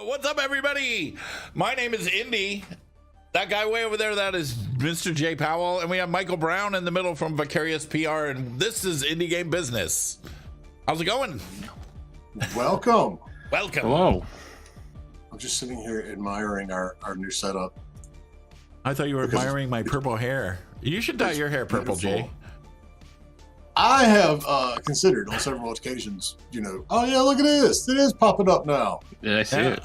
What's up, everybody? My name is Indy. That guy way over there, that is Mr. J. Powell. And we have Michael Brown in the middle from Vicarious PR. And this is Indie Game Business. How's it going? Welcome. Welcome. Hello. I'm just sitting here admiring our new setup. I thought you were admiring my purple hair. You should dye your hair purple, Jay. I have considered on several occasions, oh yeah, look at this. It is popping up now. Yeah, I see it.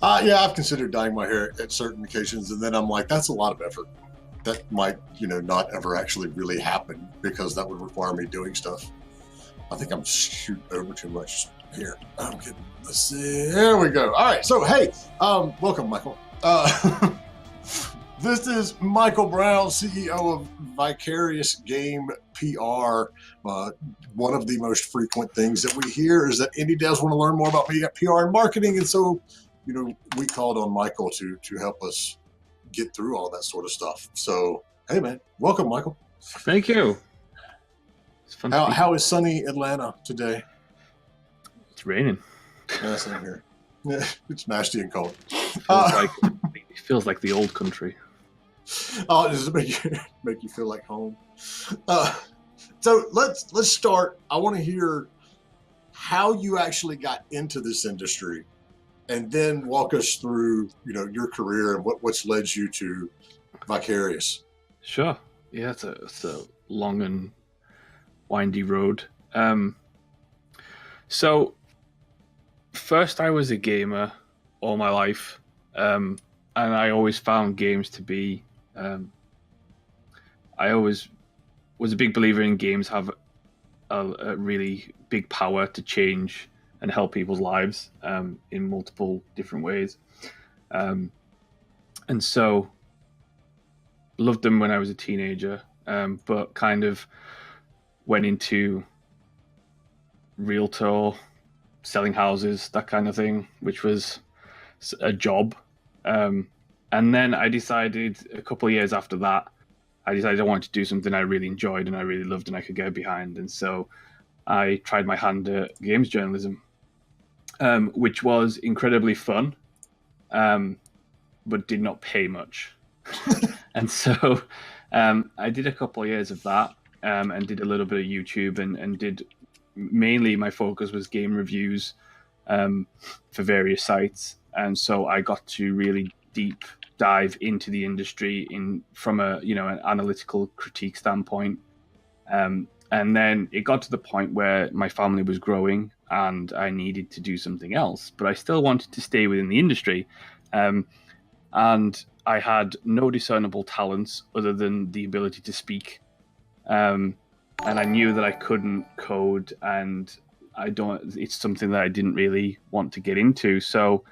Yeah, I've considered dyeing my hair at certain occasions, and then I'm like, that's a lot of effort. That might, not ever actually really happen because that would require me doing stuff. I think I'm shooting over too much here. I'm kidding. Let's see. There we go. All right. So, hey, welcome, Michael. This is Michael Brown, CEO of Vicarious Game PR. One of the most frequent things that we hear is that indie devs want to learn more about PR and marketing. And so, we called on Michael to help us get through all that sort of stuff. So, hey, man, welcome, Michael. Thank you. It's fun. How is sunny Atlanta today? It's raining. Yeah, same here. Yeah, it's nasty and cold. It feels like the old country. Oh, does it make you feel like home? So let's start. I want to hear how you actually got into this industry, and then walk us through, your career and what's led you to Vicarious. Sure. Yeah, it's a long and windy road. So first I was a gamer all my life, and I always found games to be. I always was a big believer in games have a really big power to change and help people's lives in multiple different ways. And so loved them when I was a teenager, but kind of went into realtor, selling houses, that kind of thing, which was a job. And then I decided a couple of years after that, I wanted to do something I really enjoyed and I really loved and I could get behind. And so I tried my hand at games journalism, which was incredibly fun, but did not pay much. And so I did a couple of years of that, and did a little bit of YouTube and did mainly my focus was game reviews for various sites. And so I got to really deep dive into the industry from an analytical critique standpoint. And then it got to the point where my family was growing and I needed to do something else, but I still wanted to stay within the industry. And I had no discernible talents other than the ability to speak. And I knew that I couldn't code, and it's something that I didn't really want to get into. So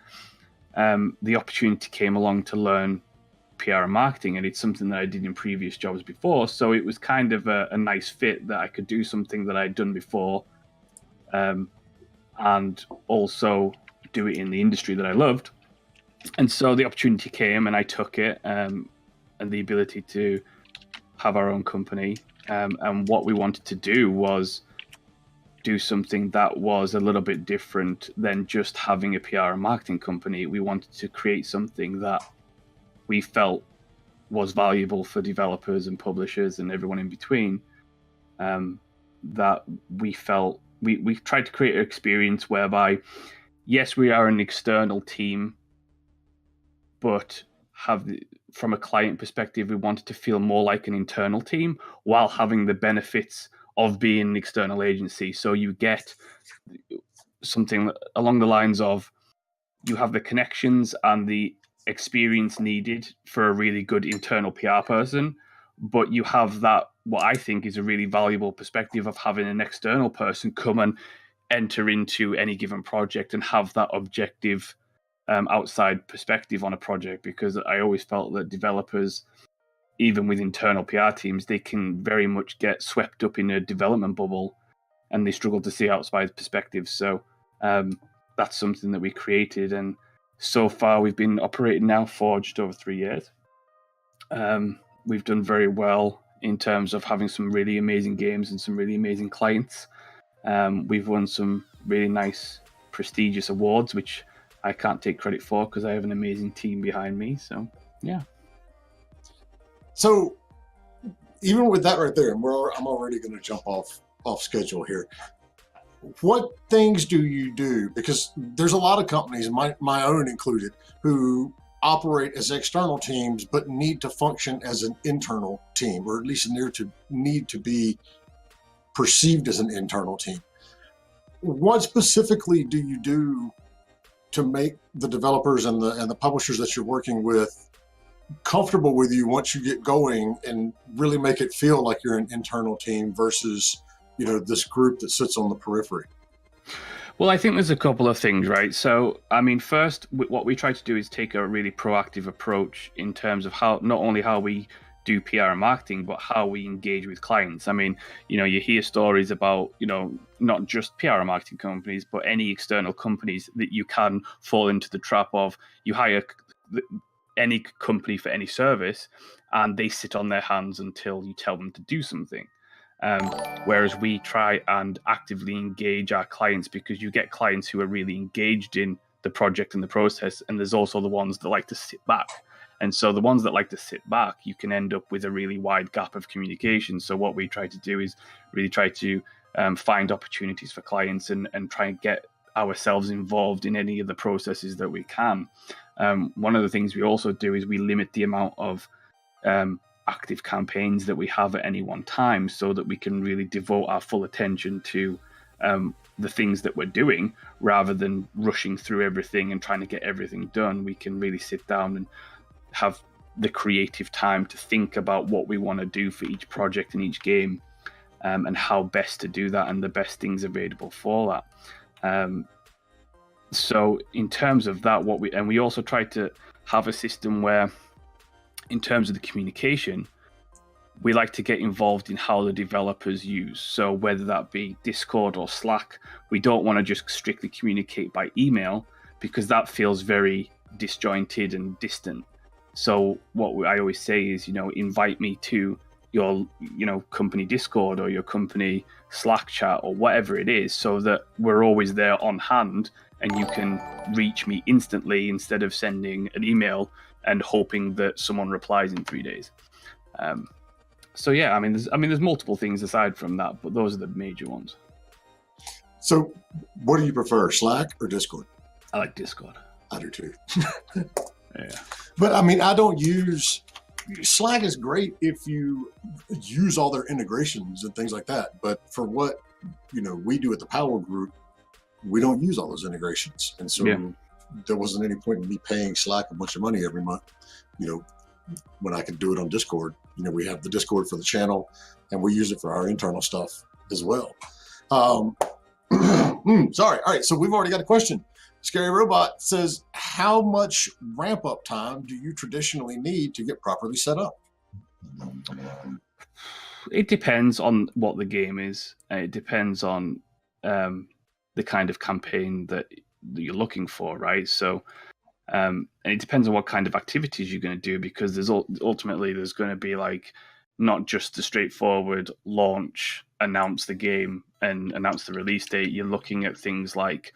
the opportunity came along to learn PR and marketing, and it's something that I did in previous jobs before. So it was kind of a nice fit that I could do something that I'd done before, and also do it in the industry that I loved. And so the opportunity came, and I took it, and the ability to have our own company. And what we wanted to do was do something that was a little bit different than just having a PR and marketing company. We wanted to create something that we felt was valuable for developers and publishers and everyone in between. That we felt we tried to create an experience whereby, yes, we are an external team, but from a client perspective, we wanted to feel more like an internal team while having the benefits of being an external agency. So you get something along the lines of, you have the connections and the experience needed for a really good internal PR person, but you have that, what I think is a really valuable perspective of having an external person come and enter into any given project and have that objective outside perspective on a project. Because I always felt that developers, even with internal PR teams, they can very much get swept up in a development bubble and they struggle to see outside perspectives. So that's something that we created. And so far we've been operating now for just over 3 years. We've done very well in terms of having some really amazing games and some really amazing clients. We've won some really nice prestigious awards, which I can't take credit for because I have an amazing team behind me. So, yeah. So even with that right there, and I'm already going to jump off schedule here. What things do you do? Because there's a lot of companies, my own included, who operate as external teams but need to function as an internal team, or at least need to be perceived as an internal team. What specifically do you do to make the developers and the publishers that you're working with comfortable with you once you get going, and really make it feel like you're an internal team versus, this group that sits on the periphery? Well, I think there's a couple of things, right? So, I mean, first, what we try to do is take a really proactive approach in terms of not only how we do PR and marketing, but how we engage with clients. I mean, you hear stories about, not just PR and marketing companies, but any external companies that you can fall into the trap of. You hire any company for any service, and they sit on their hands until you tell them to do something. Whereas we try and actively engage our clients, because you get clients who are really engaged in the project and the process, and there's also the ones that like to sit back. And so the ones that like to sit back, you can end up with a really wide gap of communication. So what we try to do is really try to find opportunities for clients and try and get ourselves involved in any of the processes that we can. One of the things we also do is we limit the amount of active campaigns that we have at any one time, so that we can really devote our full attention to the things that we're doing, rather than rushing through everything and trying to get everything done. We can really sit down and have the creative time to think about what we want to do for each project and each game, and how best to do that, and the best things available for that. So in terms of that, we also try to have a system where, in terms of the communication, we like to get involved in how the developers use. So whether that be Discord or Slack, we don't want to just strictly communicate by email, because that feels very disjointed and distant. So what I always say is, invite me to your, company Discord or your company Slack chat or whatever it is, so that we're always there on hand and you can reach me instantly, instead of sending an email and hoping that someone replies in 3 days. So yeah, there's multiple things aside from that, but those are the major ones. So what do you prefer, Slack or Discord? I like Discord. I do too. Yeah. But I don't use Slack. Is great if you use all their integrations and things like that. But for what we do at the Powell Group, we don't use all those integrations, and so there wasn't any point in me paying Slack a bunch of money every month. When I could do it on Discord. We have the Discord for the channel, and we use it for our internal stuff as well. Sorry. All right. So we've already got a question. Scary Robot says, how much ramp-up time do you traditionally need to get properly set up? It depends on what the game is. It depends on the kind of campaign that you're looking for, right? So, and it depends on what kind of activities you're going to do, because there's going to be like not just the straightforward launch, announce the game and announce the release date. You're looking at things like,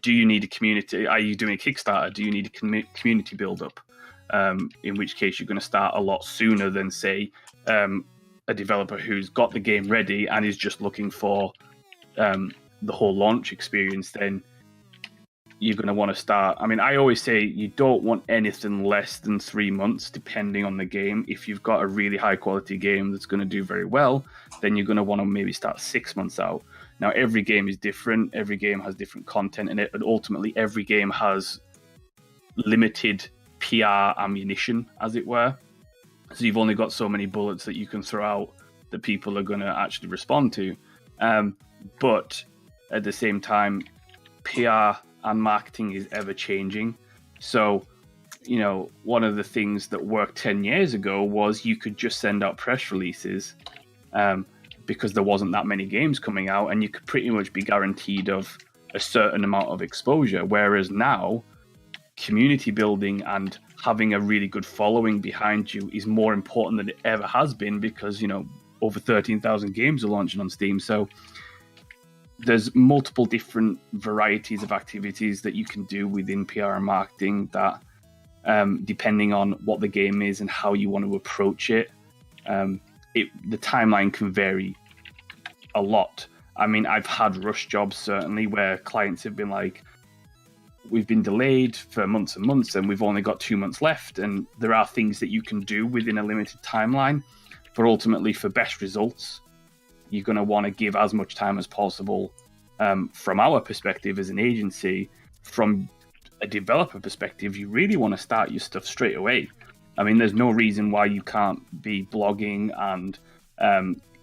do you need a community? Are you doing a Kickstarter? Do you need a community build-up? In which case you're going to start a lot sooner than, say, a developer who's got the game ready and is just looking for the whole launch experience. Then you're going to want to start. I always say you don't want anything less than 3 months, depending on the game. If you've got a really high-quality game that's going to do very well, then you're going to want to maybe start 6 months out. Now, every game is different. Every game has different content in it, and ultimately, every game has limited PR ammunition, as it were. So you've only got so many bullets that you can throw out that people are going to actually respond to. But at the same time, PR and marketing is ever changing. So, one of the things that worked 10 years ago was you could just send out press releases because there wasn't that many games coming out, and you could pretty much be guaranteed of a certain amount of exposure. Whereas now, community building and having a really good following behind you is more important than it ever has been, because, over 13,000 games are launching on Steam. So there's multiple different varieties of activities that you can do within PR and marketing that, depending on what the game is and how you want to approach it, the timeline can vary a lot. I mean, I've had rush jobs, certainly, where clients have been like, we've been delayed for months and months and we've only got 2 months left. And there are things that you can do within a limited timeline, but ultimately for best results, you're going to want to give as much time as possible. From our perspective as an agency, from a developer perspective, you really want to start your stuff straight away. I mean, there's no reason why you can't be blogging and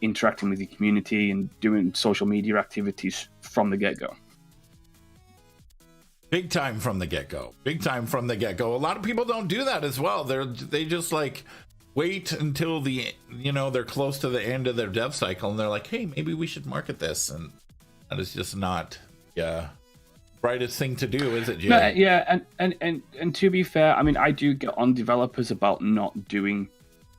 interacting with your community and doing social media activities from the get-go. Big time from the get-go. Big time from the get-go. A lot of people don't do that as well. They just like wait until they're close to the end of their dev cycle and they're like, hey, maybe we should market this. And that is just not brightest thing to do, is it, Jay? No, yeah, and to be fair, I mean, I do get on developers about not doing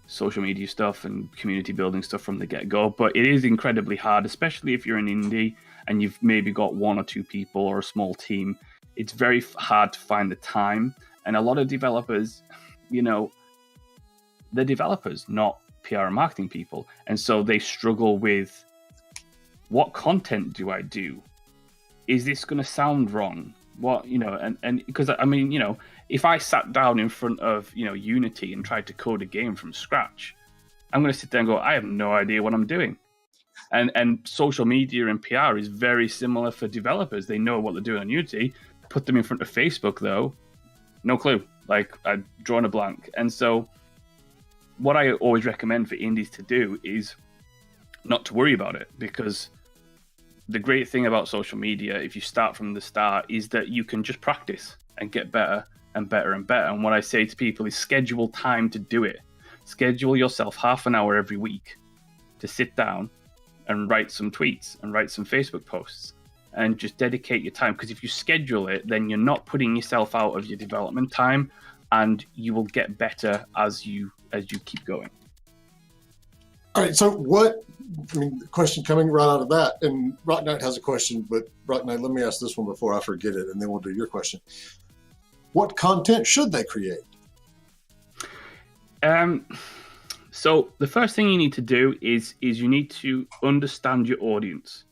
social media stuff and community building stuff from the get-go, but it is incredibly hard, especially if you're an indie and you've maybe got 1 or 2 people or a small team. It's very hard to find the time, and a lot of developers, they're developers, not PR and marketing people, and so they struggle with, what content do I do? Is this going to sound wrong? What, and because I mean, if I sat down in front of, Unity and tried to code a game from scratch, I'm going to sit there and go, I have no idea what I'm doing. And social media and PR is very similar for developers. They know what they're doing on Unity. Put them in front of Facebook, though, no clue. Like, I've drawn a blank. And so what I always recommend for indies to do is not to worry about it, because the great thing about social media, if you start from the start, is that you can just practice and get better and better and better. And what I say to people is schedule time to do it. Schedule yourself half an hour every week to sit down and write some tweets and write some Facebook posts and just dedicate your time. Because if you schedule it, then you're not putting yourself out of your development time, and you will get better as you keep going. All right, so the question coming right out of that, and Rock Knight has a question, but Rock Knight, let me ask this one before I forget it, and then we'll do your question. What content should they create? So the first thing you need to do is you need to understand your audience,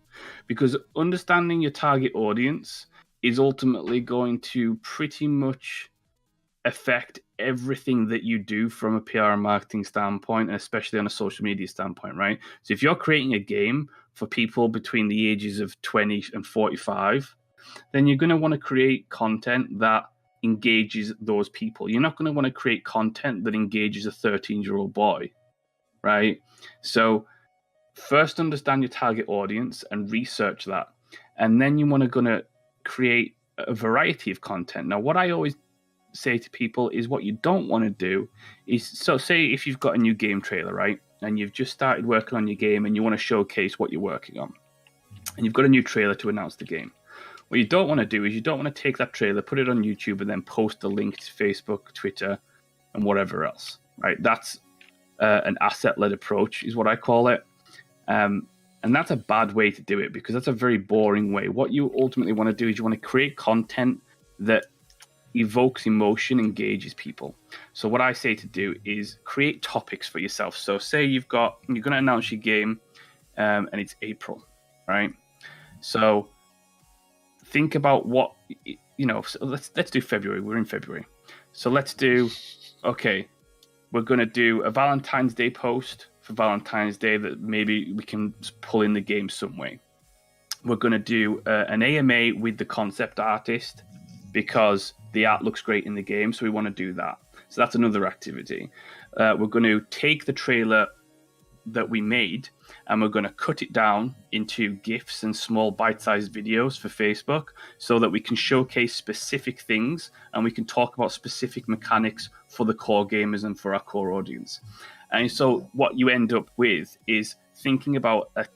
because understanding your target audience is ultimately going to pretty much affect everything that you do from a PR and marketing standpoint, and especially on a social media standpoint, right? So if you're creating a game for people between the ages of 20 and 45, then you're going to want to create content that engages those people. You're not going to want to create content that engages a 13-year-old boy, right? So first understand your target audience and research that. And then you want to create a variety of content. Now, what I always say to people is, what you don't want to do is, so say if you've got a new game trailer, right? And you've just started working on your game and you want to showcase what you're working on. And you've got a new trailer to announce the game. What you don't want to do is you don't want to take that trailer, put it on YouTube, and then post the link to Facebook, Twitter, and whatever else, right? That's an asset-led approach is what I call it. And that's a bad way to do it, because that's a very boring way. What you ultimately want to do is you want to create content that evokes emotion, engages people. So what I say to do is create topics for yourself. So say you're going to announce your game, and it's April, right? So think about what, so let's do February. We're in February. So let's do, we're going to do a Valentine's Day post for Valentine's Day that maybe we can pull in the game some way. We're going to do an AMA with the concept artist, because the art looks great in the game, so we want to do that. So that's another activity. We're going to take the trailer that we made and we're going to cut it down into GIFs and small bite-sized videos for Facebook, so that we can showcase specific things and we can talk about specific mechanics for the core gamers and for our core audience. And so what you end up with is thinking about a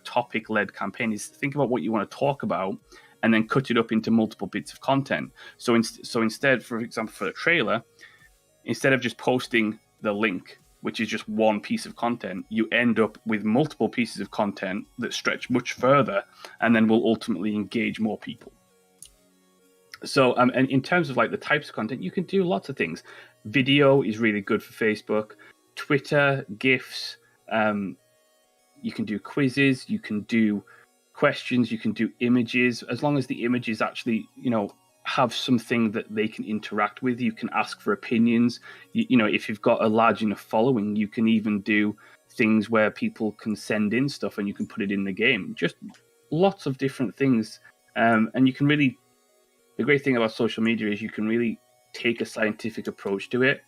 topic-led campaign, is think about what you want to talk about and then cut it up into multiple bits of content. So instead, for example, for the trailer, instead of just posting the link which is just one piece of content, you end up with multiple pieces of content that stretch much further and then will ultimately engage more people. So, and in terms of like the types of content, you can do lots of things. Video is really good for Facebook, Twitter, GIFs. You can do quizzes, you can do questions, you can do images. As long as the images actually, have something that they can interact with, you can ask for opinions. If you've got a large enough following, you can even do things where people can send in stuff and you can put it in the game. Just lots of different things. And you can really, the great thing about social media is you can really take a scientific approach to it.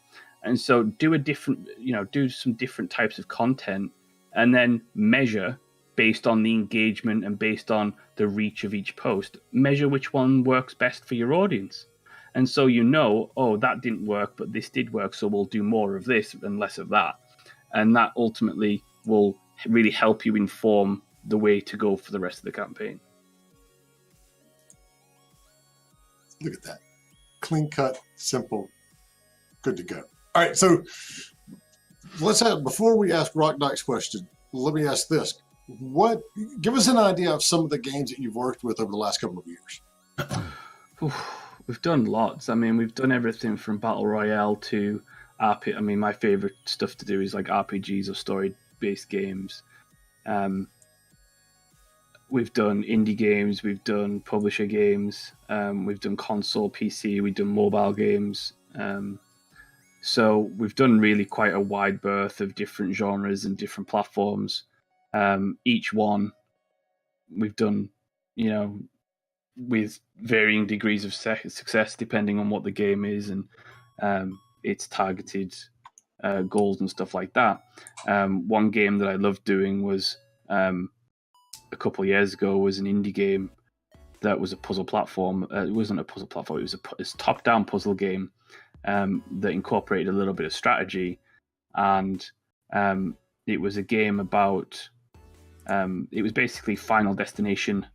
And so do some different types of content and then measure based on the engagement and based on the reach of each post, measure which one works best for your audience. And so that didn't work, but this did work, so we'll do more of this and less of that. And that ultimately will really help you inform the way to go for the rest of the campaign. Look at that. Clean cut, simple, good to go. All right, so before we ask Rock Knight's question, let me ask this. Give us an idea of some of the games that you've worked with over the last couple of years. We've done lots. I mean, we've done everything from Battle Royale to RPG. I mean, my favorite stuff to do is like RPGs or story-based games. We've done indie games, we've done publisher games, we've done console, PC, we've done mobile games. So we've done really quite a wide berth of different genres and different platforms. Each one we've done, with varying degrees of success depending on what the game is and its targeted goals and stuff like that. One game that I loved doing was a couple of years ago was an indie game that was a puzzle platform. It wasn't a puzzle platform; it was a top-down puzzle game that incorporated a little bit of strategy, and it was a game about. It was basically Final Destination,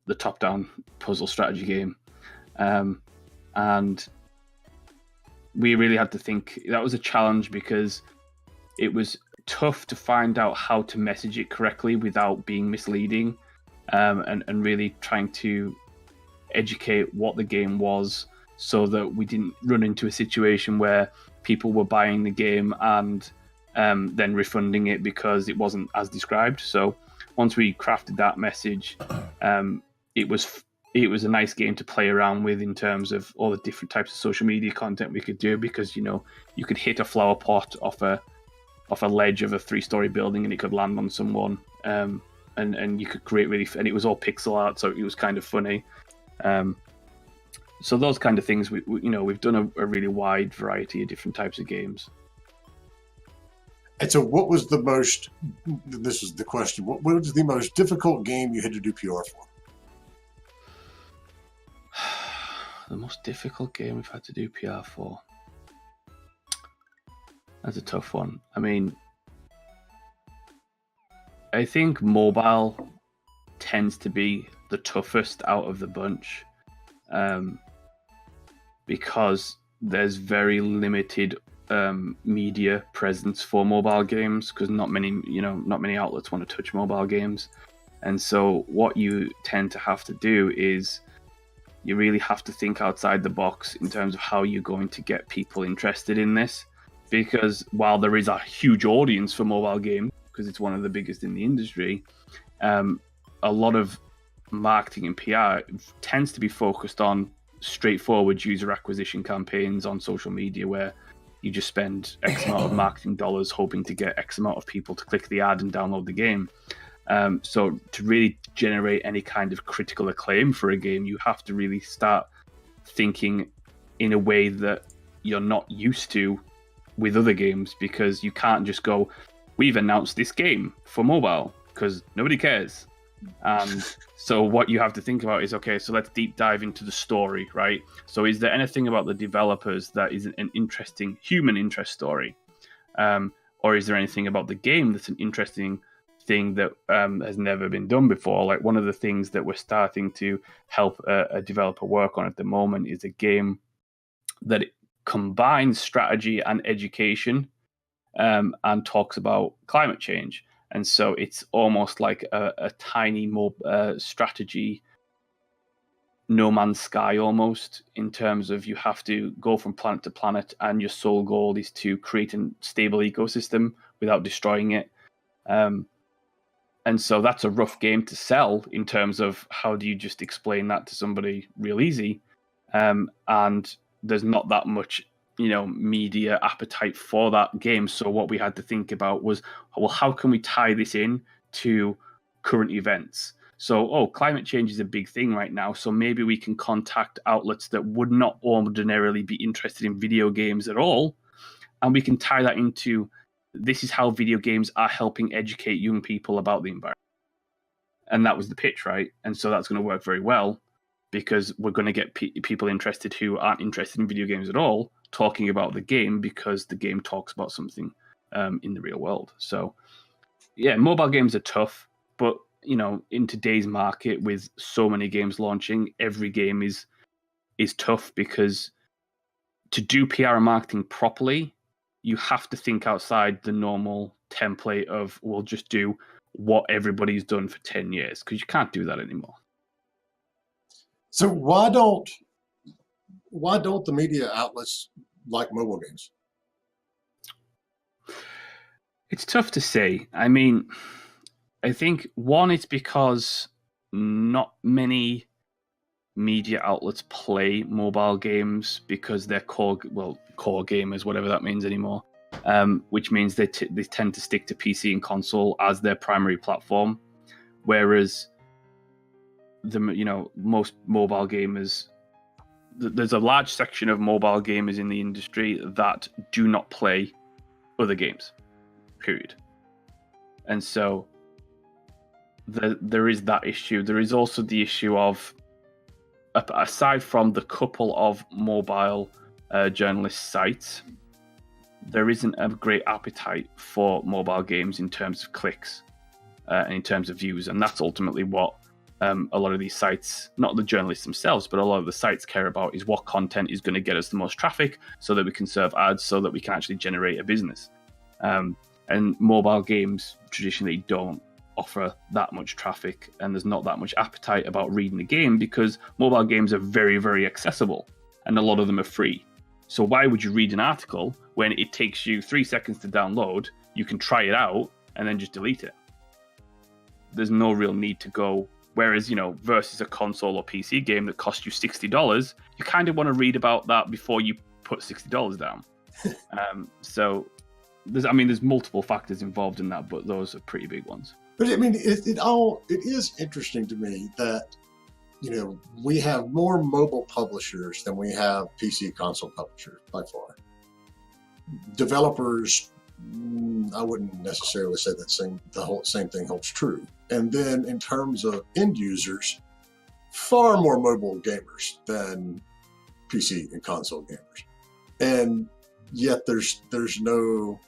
the top-down puzzle strategy game, and we really had to think. That was a challenge because it was tough to find out how to message it correctly without being misleading, and really trying to educate what the game was so that we didn't run into a situation where people were buying the game and then refunding it because it wasn't as described. So once we crafted that message, it was a nice game to play around with in terms of all the different types of social media content we could do, because you could hit a flower pot off a ledge of a 3-story building and it could land on someone, and you could create and it was all pixel art, so it was kind of funny. So those kind of things, we've done a really wide variety of different types of games. And so what was this is the question, what was the most difficult game you had to do PR for? The most difficult game we've had to do PR for? That's a tough one. I mean, I think mobile tends to be the toughest out of the bunch, because there's very limited media presence for mobile games, because not many outlets want to touch mobile games. And so what you tend to have to do is you really have to think outside the box in terms of how you're going to get people interested in this. Because while there is a huge audience for mobile games, because it's one of the biggest in the industry, a lot of marketing and PR tends to be focused on straightforward user acquisition campaigns on social media, where you just spend X amount of marketing dollars hoping to get X amount of people to click the ad and download the game. So to really generate any kind of critical acclaim for a game, you have to really start thinking in a way that you're not used to with other games, because you can't just go, we've announced this game for mobile, because nobody cares. So what you have to think about is, okay, so let's deep dive into the story, right? So is there anything about the developers that is an interesting human interest story? Or is there anything about the game that's an interesting thing that has never been done before? Like, one of the things that we're starting to help a developer work on at the moment is a game that combines strategy and education and talks about climate change. And so it's almost like a tiny more strategy, No Man's Sky almost, in terms of you have to go from planet to planet, and your sole goal is to create a stable ecosystem without destroying it. And so that's a rough game to sell in terms of how do you just explain that to somebody real easy. And there's not that much, media appetite for that game. So what we had to think about was, well, how can we tie this in to current events? So, climate change is a big thing right now. So maybe we can contact outlets that would not ordinarily be interested in video games at all. And we can tie that into, this is how video games are helping educate young people about the environment. And that was the pitch, right? And so that's going to work very well, because we're going to get people interested who aren't interested in video games at all talking about the game, because the game talks about something in the real world. So, yeah, mobile games are tough, but in today's market with so many games launching, every game is tough, because to do PR and marketing properly, you have to think outside the normal template of, we'll just do what everybody's done for 10 years, because you can't do that anymore. So why don't the media outlets like mobile games? It's tough to say. I mean, I think one, it's because not many media outlets play mobile games because they're core gamers, whatever that means anymore. Which means they tend to stick to PC and console as their primary platform, whereas most mobile gamers, there's a large section of mobile gamers in the industry that do not play other games, period. And so there is that issue. There is also the issue of, aside from the couple of mobile journalist sites, there isn't a great appetite for mobile games in terms of clicks and in terms of views. And that's ultimately what a lot of these sites, not the journalists themselves, but a lot of the sites care about, is what content is going to get us the most traffic so that we can serve ads, so that we can actually generate a business. And mobile games traditionally don't offer that much traffic, and there's not that much appetite about reading the game, because mobile games are very, very accessible and a lot of them are free. So why would you read an article when it takes you 3 seconds to download? You can try it out and then just delete it. There's no real need to go. Whereas, versus a console or PC game that costs you $60, you kind of want to read about that before you put $60 down. So there's multiple factors involved in that, but those are pretty big ones. But I mean, it is interesting to me that, we have more mobile publishers than we have PC console publishers by far. Developers, I wouldn't necessarily say the same thing holds true. And then in terms of end users, far more mobile gamers than PC and console gamers. And yet there's no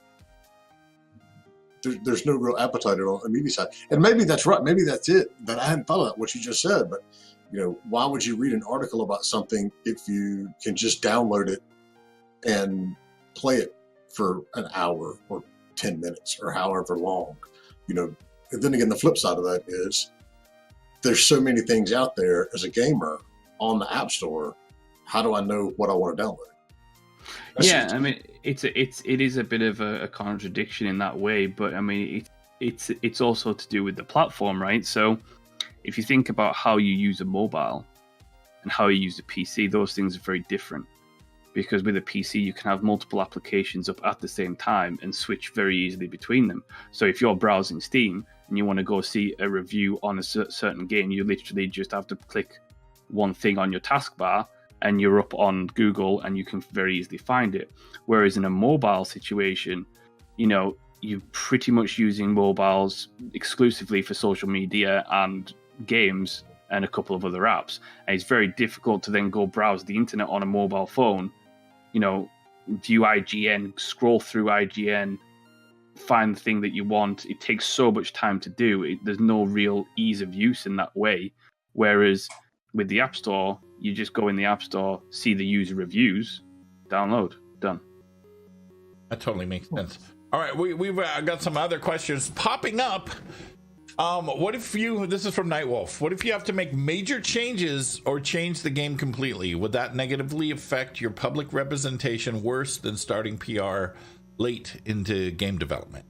real appetite on the media side. And maybe that's right. Maybe that's it. That I hadn't thought of that, what you just said. But, why would you read an article about something if you can just download it and play it for an hour or 10 minutes or however long? And then again, the flip side of that is there's so many things out there as a gamer on the App Store. How do I know what I want to download? I mean, it is a bit of a contradiction in that way, but I mean, it's also to do with the platform, right? So if you think about how you use a mobile and how you use a PC, those things are very different. Because with a PC, you can have multiple applications up at the same time and switch very easily between them. So if you're browsing Steam and you want to go see a review on a certain game, you literally just have to click one thing on your taskbar and you're up on Google and you can very easily find it. Whereas in a mobile situation, you're pretty much using mobiles exclusively for social media and games and a couple of other apps. And it's very difficult to then go browse the internet on a mobile phone, view IGN, scroll through IGN, find the thing that you want. It takes so much time to do. There's no real ease of use in that way. Whereas with the App Store, you just go in the App Store, see the user reviews, download, done. That totally makes sense. All right, we've got some other questions popping up. What if this is from Nightwolf. What if you have to make major changes or change the game completely? Would that negatively affect your public representation worse than starting PR late into game development?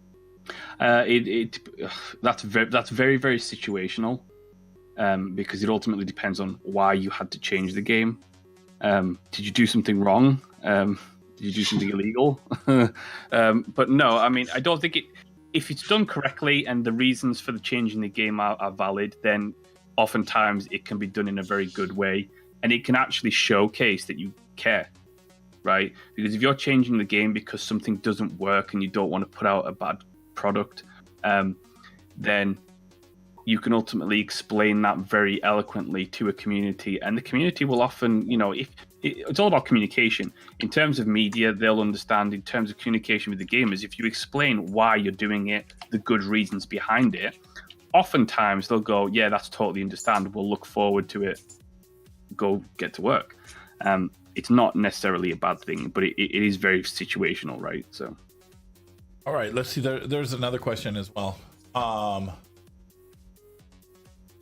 That's very, very situational, because it ultimately depends on why you had to change the game. Did you do something wrong? Did you do something illegal? But no, I mean, I don't think if it's done correctly and the reasons for the change in the game are valid, then oftentimes it can be done in a very good way, and it can actually showcase that you care, right? Because if you're changing the game because something doesn't work and you don't want to put out a bad product, then you can ultimately explain that very eloquently to a community, and the community will often, if it's all about communication. In terms of media, they'll understand. In terms of communication with the gamers, if you explain why you're doing it, the good reasons behind it, oftentimes they'll go, yeah, that's totally understandable, look forward to it, go get to work. It's not necessarily a bad thing, but it is very situational, right? So all right, let's see. There's another question as well. From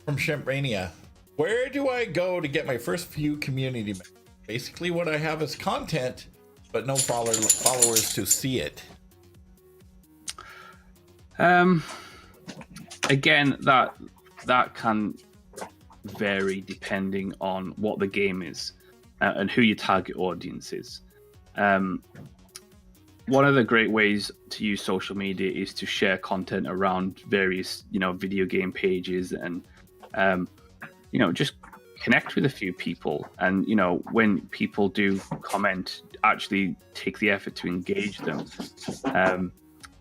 Shemprania. Where do I go to get my first few community members? Basically, what I have is content, but no followers to see it. Again, that can vary depending on what the game is and who your target audience is. One of the great ways to use social media is to share content around various, video game pages and, just connect with a few people. And, when people do comment, actually take the effort to engage them.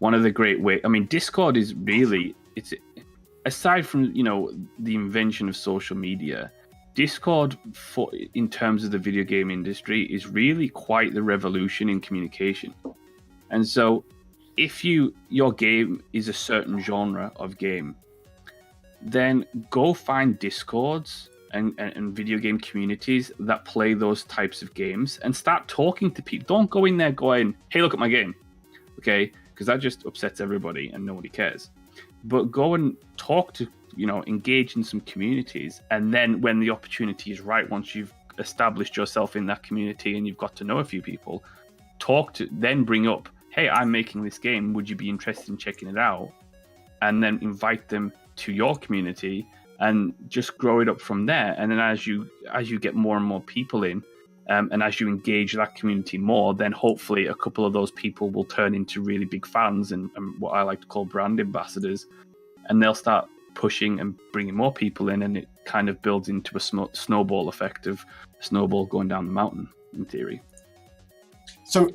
One of the great ways, Discord is really, it's aside from, the invention of social media, Discord in terms of the video game industry is really quite the revolution in communication. And so if your game is a certain genre of game, then go find Discords and video game communities that play those types of games and start talking to people. Don't go in there going, hey, look at my game, okay? Because that just upsets everybody and nobody cares. But go and talk to, engage in some communities. And then when the opportunity is right, once you've established yourself in that community and you've got to know a few people, then bring up, hey, I'm making this game. Would you be interested in checking it out? And then invite them to your community and just grow it up from there. And then as you get more and more people in, and as you engage that community more, then hopefully a couple of those people will turn into really big fans and what I like to call brand ambassadors. And they'll start pushing and bringing more people in, and it kind of builds into a snowball effect of a snowball going down the mountain, in theory. So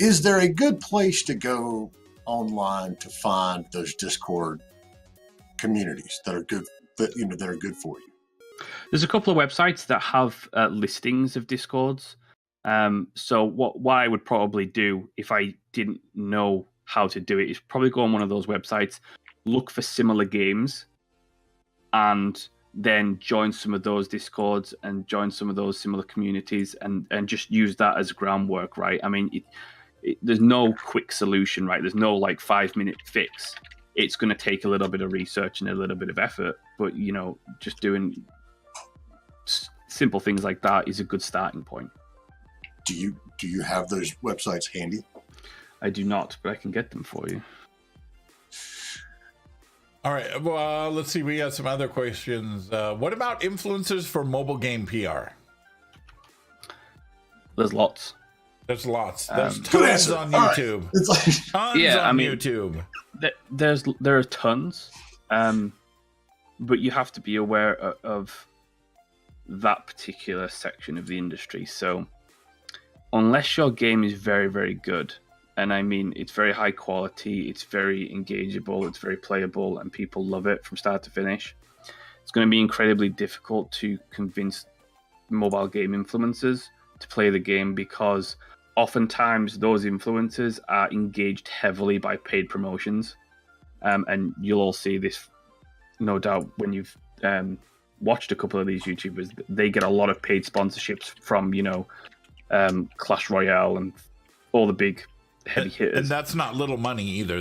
is there a good place to go online to find those Discord communities that are good, that are good for you? There's a couple of websites that have listings of Discords. So what I would probably do if I didn't know how to do it is probably go on one of those websites, look for similar games, and then join some of those Discords and join some of those similar communities and just use that as groundwork, right? There's no quick solution, right? There's no 5-minute fix. It's going to take a little bit of research and a little bit of effort, but just doing simple things like that is a good starting point. Do you have those websites handy? I do not, but I can get them for you. All right. Well, let's see. We got some other questions. What about influencers for mobile game PR? There's lots. There's lots. There's tons on YouTube. Right. It's like tons on YouTube. There are tons, but you have to be aware of that particular section of the industry. So unless your game is very, very good, and it's very high quality, it's very engageable, it's very playable, and people love it from start to finish, it's going to be incredibly difficult to convince mobile game influencers to play the game, because oftentimes those influencers are engaged heavily by paid promotions. And you'll all see this, no doubt, when you've watched a couple of these YouTubers. They get a lot of paid sponsorships from, Clash Royale and all the big heavy hitters. And that's not little money either.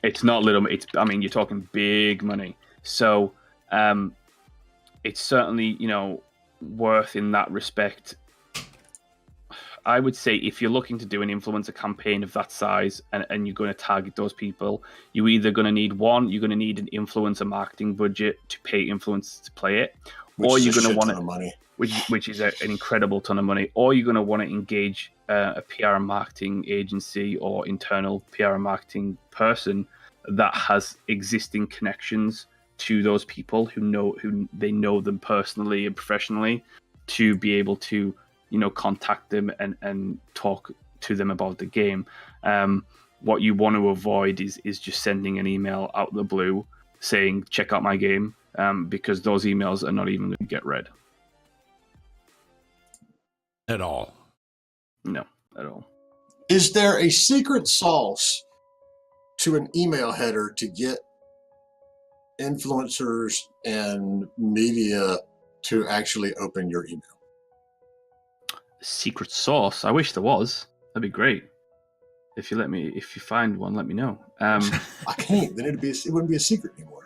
It's not little. I mean, you're talking big money. So it's certainly, worth in that respect. I would say if you're looking to do an influencer campaign of that size and you're going to target those people, you're either going to need you're going to need an influencer marketing budget to pay influencers to play it, or you're going to want money. Which is an incredible ton of money, or you're going to want to engage a PR and marketing agency or internal PR and marketing person that has existing connections to those people who they know them personally and professionally, to be able to contact them and talk to them about the game. What you want to avoid is just sending an email out of the blue saying check out my game, because those emails are not even going to get read at all. No, at all. Is there a secret sauce to an email header to get influencers and media to actually open your email? Secret sauce? I wish there was. That'd be great. If you find one, let me know. I can't. Then it wouldn't be a secret anymore.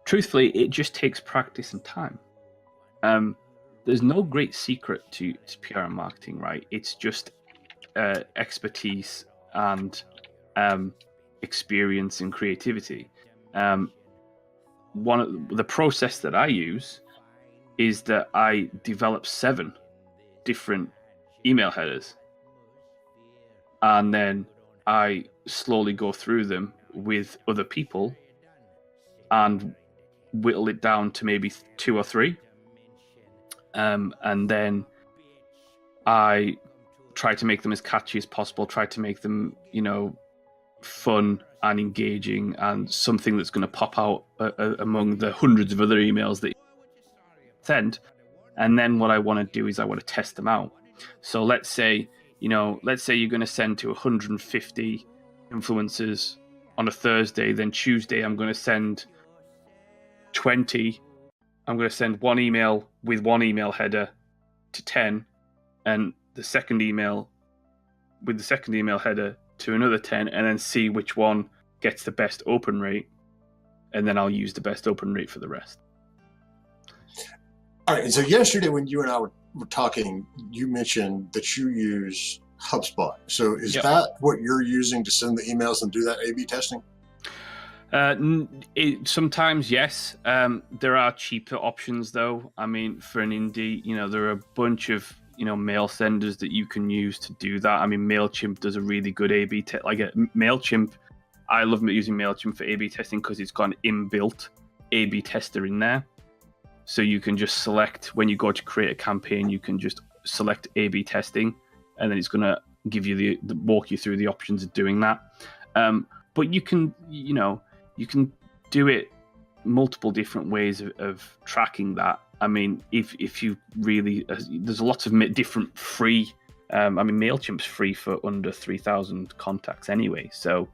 Truthfully, it just takes practice and time. There's no great secret to PR and marketing, right? It's just expertise and experience and creativity. The process that I use is that I develop 7 different email headers, and then I slowly go through them with other people and whittle it down to maybe 2 or 3. And then I try to make them as catchy as possible, try to make them, fun and engaging and something that's going to pop out among the hundreds of other emails that you send. And then what I want to do is I want to test them out. So let's say you're going to send to 150 influencers on a Thursday, then Tuesday I'm going to send 20. I'm going to send one email with one email header to 10, and the second email with the second email header to another 10, and then see which one gets the best open rate, and then I'll use the best open rate for the rest. All right. And so yesterday when you and I were talking, you mentioned that you use HubSpot. So is that what you're using to send the emails and do that A/B testing? Sometimes, yes. There are cheaper options, though. I mean, for an indie, there are a bunch of mail senders that you can use to do that. I mean, MailChimp does a really good A/B test. Like MailChimp, I love using MailChimp for A/B testing because it's got an inbuilt A/B tester in there. So you can just select, when you go to create a campaign, you can just select A/B testing, and then it's going to give you walk you through the options of doing that. But you can do it multiple different ways of tracking that. I mean, if you really, there's lots of different free. MailChimp's free for under 3,000 contacts anyway. So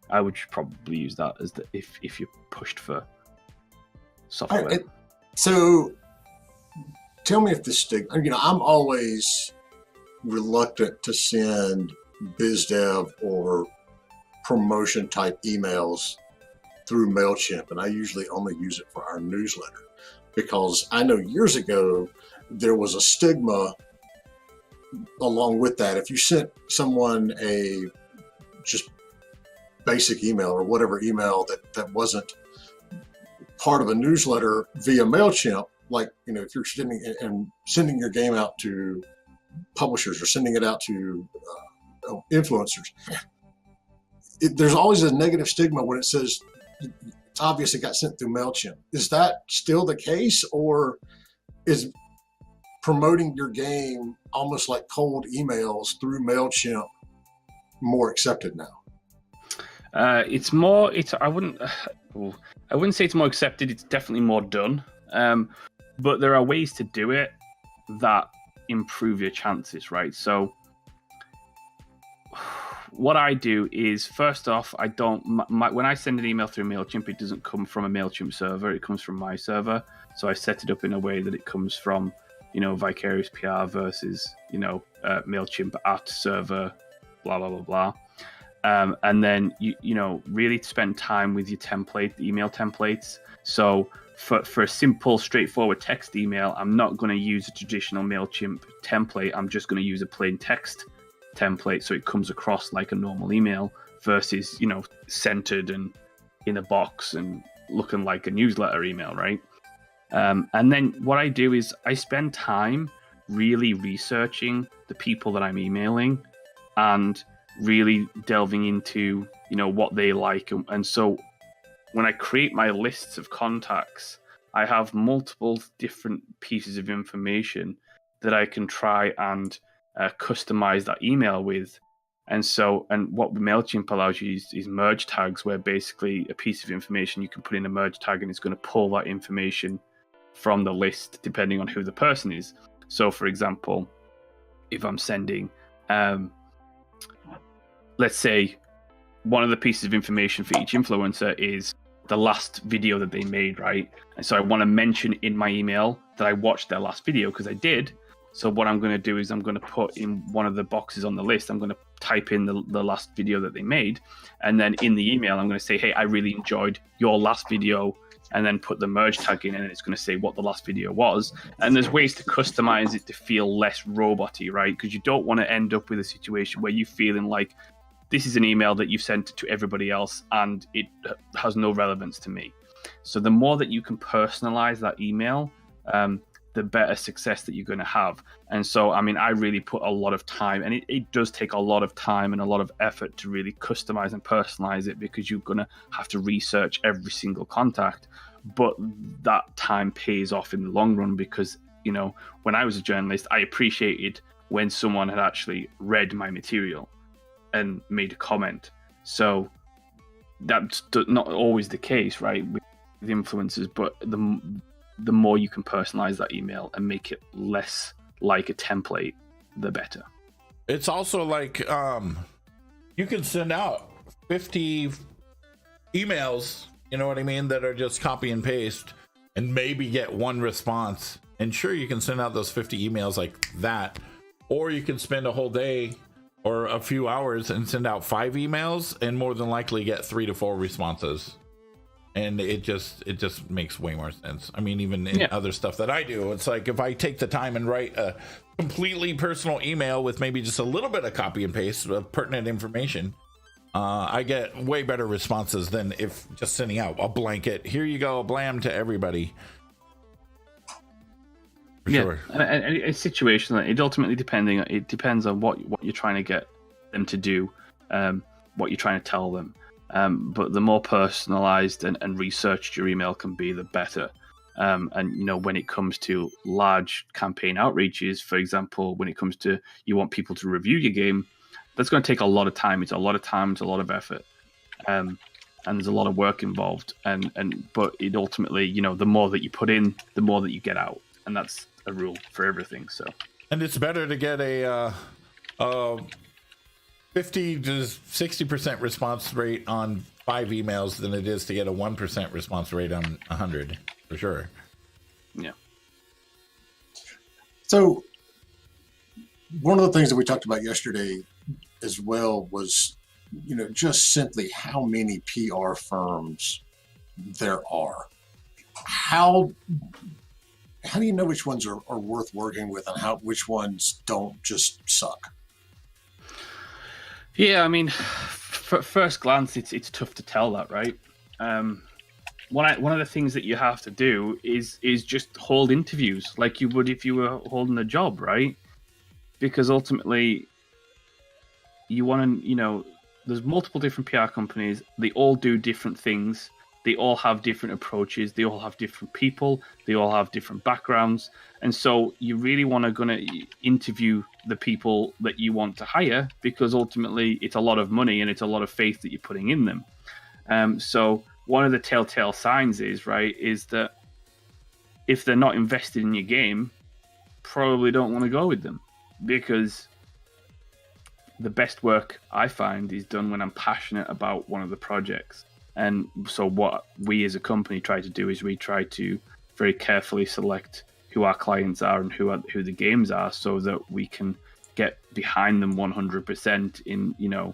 I would probably use that as if you're pushed for software. Right. So tell me if this I'm always reluctant to send biz dev or promotion type emails through MailChimp, and I usually only use it for our newsletter, because I know years ago there was a stigma along with that. If you sent someone a just basic email or whatever email that wasn't part of a newsletter via MailChimp, like, if you're sending your game out to publishers or sending it out to influencers, there's always a negative stigma when it says it's obvious it got sent through MailChimp. Is that still the case, or is promoting your game almost like cold emails through MailChimp more accepted now? I wouldn't say it's more accepted. It's definitely more done. But there are ways to do it that improve your chances, right? So what I do is, first off, when I send an email through MailChimp, it doesn't come from a MailChimp server. It comes from my server. So I set it up in a way that it comes from Vicarious PR versus, MailChimp at server, blah, blah, blah, blah. And then, really spend time with your email templates. So for a simple, straightforward text email, I'm not going to use a traditional MailChimp template. I'm just going to use a plain text template so it comes across like a normal email versus, centered and in a box and looking like a newsletter email, right? And then what I do is I spend time really researching the people that I'm emailing and really delving into, what they like. And so when I create my lists of contacts, I have multiple different pieces of information that I can try and customize that email with. And what MailChimp allows you is merge tags, where basically a piece of information you can put in a merge tag and it's going to pull that information from the list depending on who the person is. So for example, if I'm sending, let's say one of the pieces of information for each influencer is the last video that they made, right? And so I want to mention in my email that I watched their last video, because I did. So what I'm going to do is I'm going to put in one of the boxes on the list, I'm going to type in the last video that they made. And then in the email, I'm going to say, hey, I really enjoyed your last video, and then put the merge tag in, and it's going to say what the last video was. And there's ways to customize it to feel less robot-y, right? Because you don't want to end up with a situation where you're feeling like this is an email that you've sent to everybody else and it has no relevance to me. So the more that you can personalize that email, the better success that you're going to have. And so, I really put a lot of time, and it does take a lot of time and a lot of effort to really customize and personalize it, because you're going to have to research every single contact. But that time pays off in the long run, because, when I was a journalist, I appreciated when someone had actually read my material and made a comment. So that's not always the case, right, with influencers, but the more you can personalize that email and make it less like a template, the better. It's also like you can send out 50 emails, you know what I mean, that are just copy and paste and maybe get one response. And sure, you can send out those 50 emails like that, or you can spend a whole day or a few hours and send out 5 emails and more than likely get 3 to 4 responses. And it just makes way more sense. Even in other stuff that I do, it's like if I take the time and write a completely personal email with maybe just a little bit of copy and paste of pertinent information, I get way better responses than if just sending out a blanket, here you go, blam, to everybody. For sure. And it's situational. It ultimately depends on what you're trying to get them to do, what you're trying to tell them. But the more personalized and researched your email can be, the better. And when it comes to large campaign outreaches, for example, when it comes to you want people to review your game, that's going to take a lot of time. It's a lot of time. It's a lot of effort, and there's a lot of work involved. But it ultimately, the more that you put in, the more that you get out, and that's a rule for everything. So, and it's better to get a 50 to 60% response rate on 5 emails than it is to get a 1% response rate on 100, for sure. Yeah. So one of the things that we talked about yesterday as well was, just simply how many PR firms there are. How do you know which ones are worth working with and which ones don't just suck? Yeah, first glance, it's tough to tell that, right? One of the things that you have to do is just hold interviews like you would if you were holding a job, right? Because ultimately, you want to, there's multiple different PR companies. They all do different things. They all have different approaches. They all have different people. They all have different backgrounds. And so you really want to interview the people that you want to hire, because ultimately it's a lot of money and it's a lot of faith that you're putting in them. So one of the telltale signs is that if they're not invested in your game, probably don't want to go with them, because the best work I find is done when I'm passionate about one of the projects. And so what we as a company try to do is we try to very carefully select who our clients are and who the games are, so that we can get behind them 100% in, you know,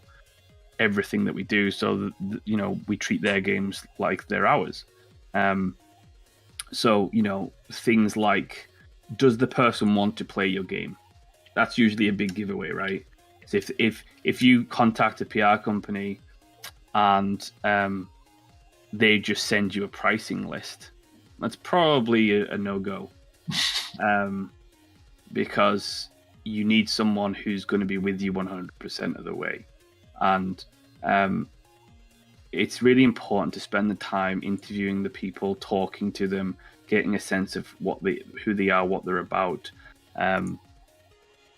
everything that we do, so that, you know, we treat their games like they're ours. So, you know, things like, does the person want to play your game? That's usually a big giveaway, right? So if you contact a PR company and they just send you a pricing list, that's probably a no-go. Because you need someone who's going to be with you 100% of the way. And it's really important to spend the time interviewing the people, talking to them, getting a sense of who they are, what they're about.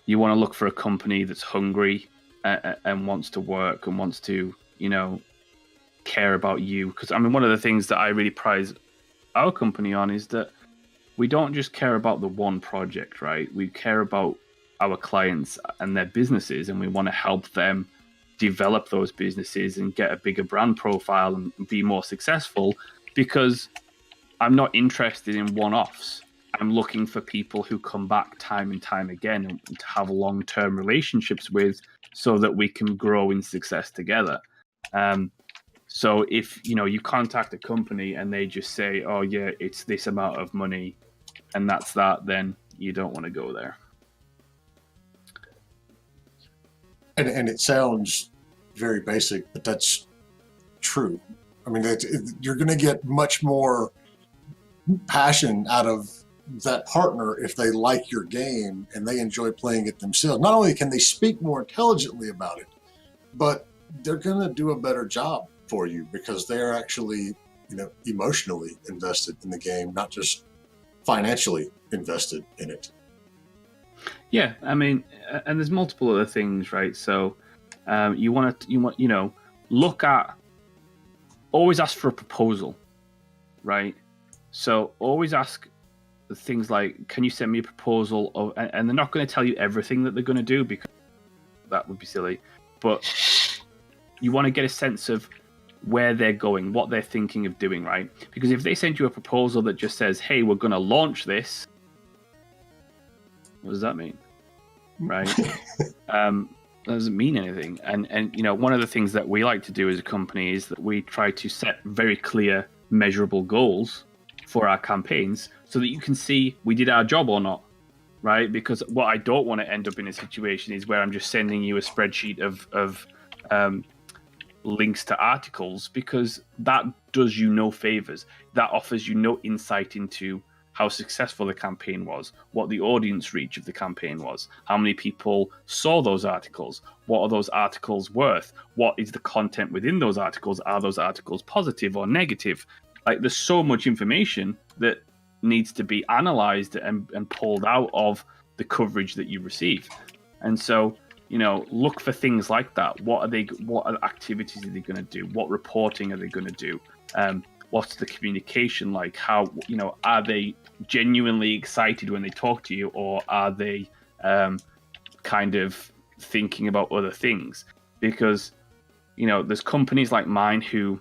You want to look for a company that's hungry and wants to work and wants to, you know, care about you. Because, I mean, one of the things that I really prize our company on is that we don't just care about the one project, right? We care about our clients and their businesses, and we want to help them develop those businesses and get a bigger brand profile and be more successful, because I'm not interested in one-offs. I'm looking for people who come back time and time again and to have long-term relationships with, so that we can grow in success together. So if, you know, you contact a company and they just say, oh yeah, it's this amount of money and that's that, then you don't want to go there. And it sounds very basic, but that's true. I mean, you're going to get much more passion out of that partner if they like your game and they enjoy playing it themselves. Not only can they speak more intelligently about it, but they're going to do a better job for you because they're actually, you know, emotionally invested in the game, not just financially invested in it. Yeah, I mean, and there's multiple other things, right? So you want to, look at, always ask for a proposal, right? So always ask things like, can you send me a proposal of, and they're not going to tell you everything that they're going to do because that would be silly, but you want to get a sense of where they're going, what they're thinking of doing, right? Because if they send you a proposal that just says, hey, we're going to launch this, what does that mean? Right? That doesn't mean anything. And you know, one of the things that we like to do as a company is that we try to set very clear, measurable goals for our campaigns so that you can see we did our job or not, right? Because what I don't want to end up in a situation is where I'm just sending you a spreadsheet of links to articles, because that does you no favors. That offers you no insight into how successful the campaign was, what the audience reach of the campaign was, how many people saw those articles, what are those articles worth, what is the content within those articles, are those articles positive or negative? Like, there's so much information that needs to be analyzed and pulled out of the coverage that you receive. And so, you know, look for things like that. What activities are they going to do? What reporting are they going to do? What's the communication like? How, you know, are they genuinely excited when they talk to you, or are they kind of thinking about other things? Because, you know, there's companies like mine who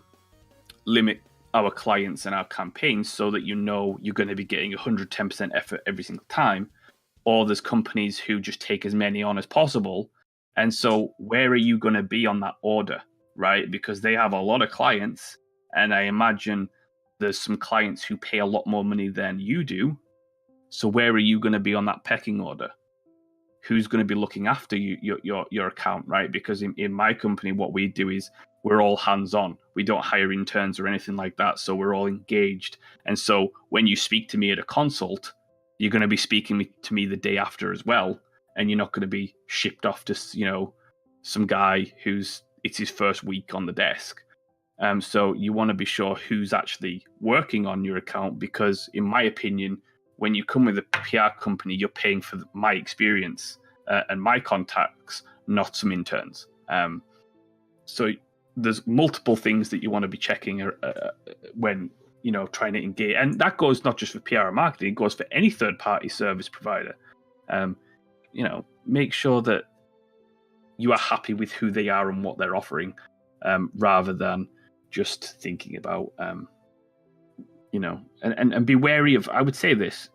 limit our clients and our campaigns so that, you know, you're going to be getting 110% effort every single time. Or there's companies who just take as many on as possible. And so where are you going to be on that order, right? Because they have a lot of clients. And I imagine there's some clients who pay a lot more money than you do. So where are you going to be on that pecking order? Who's going to be looking after your account, right? Because in my company, what we do is we're all hands-on. We don't hire interns or anything like that. So we're all engaged. And so when you speak to me at a consult, you're going to be speaking to me the day after as well. And you're not going to be shipped off to, you know, some guy it's his first week on the desk. So you want to be sure who's actually working on your account, because in my opinion, when you come with a PR company, you're paying for my experience and my contacts, not some interns. So there's multiple things that you want to be checking when, you know, trying to engage. And that goes not just for PR and marketing, it goes for any third-party service provider. You know, make sure that you are happy with who they are and what they're offering, rather than just thinking about, you know, and be wary of, I would say this,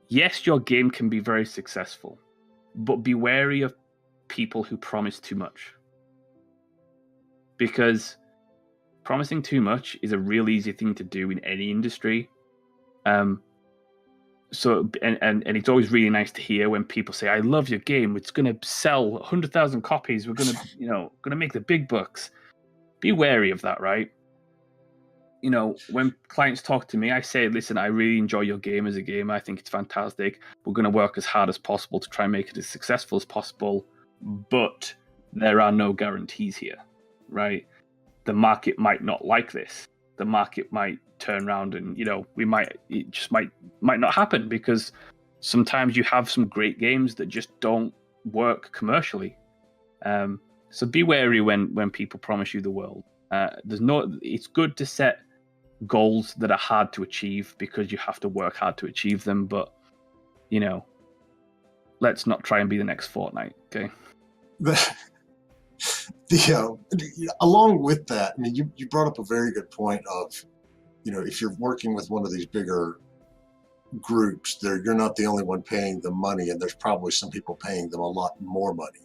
yes, your game can be very successful, but be wary of people who promise too much. Because promising too much is a real easy thing to do in any industry. So it's always really nice to hear when people say, "I love your game. It's going to sell 100,000 copies. We're going to make the big bucks." Be wary of that, right? When clients talk to me, I say, "Listen, I really enjoy your game as a gamer. I think it's fantastic. We're going to work as hard as possible to try and make it as successful as possible, but there are no guarantees here, right? The market might not like this. The market might turn around and it just might not happen, because sometimes you have some great games that just don't work commercially. So be wary when people promise you the world. It's good to set goals that are hard to achieve, because you have to work hard to achieve them, but let's not try and be the next Fortnite, okay? Along with that, I mean, you brought up a very good point of, if you're working with one of these bigger groups, you're not the only one paying them money, and there's probably some people paying them a lot more money.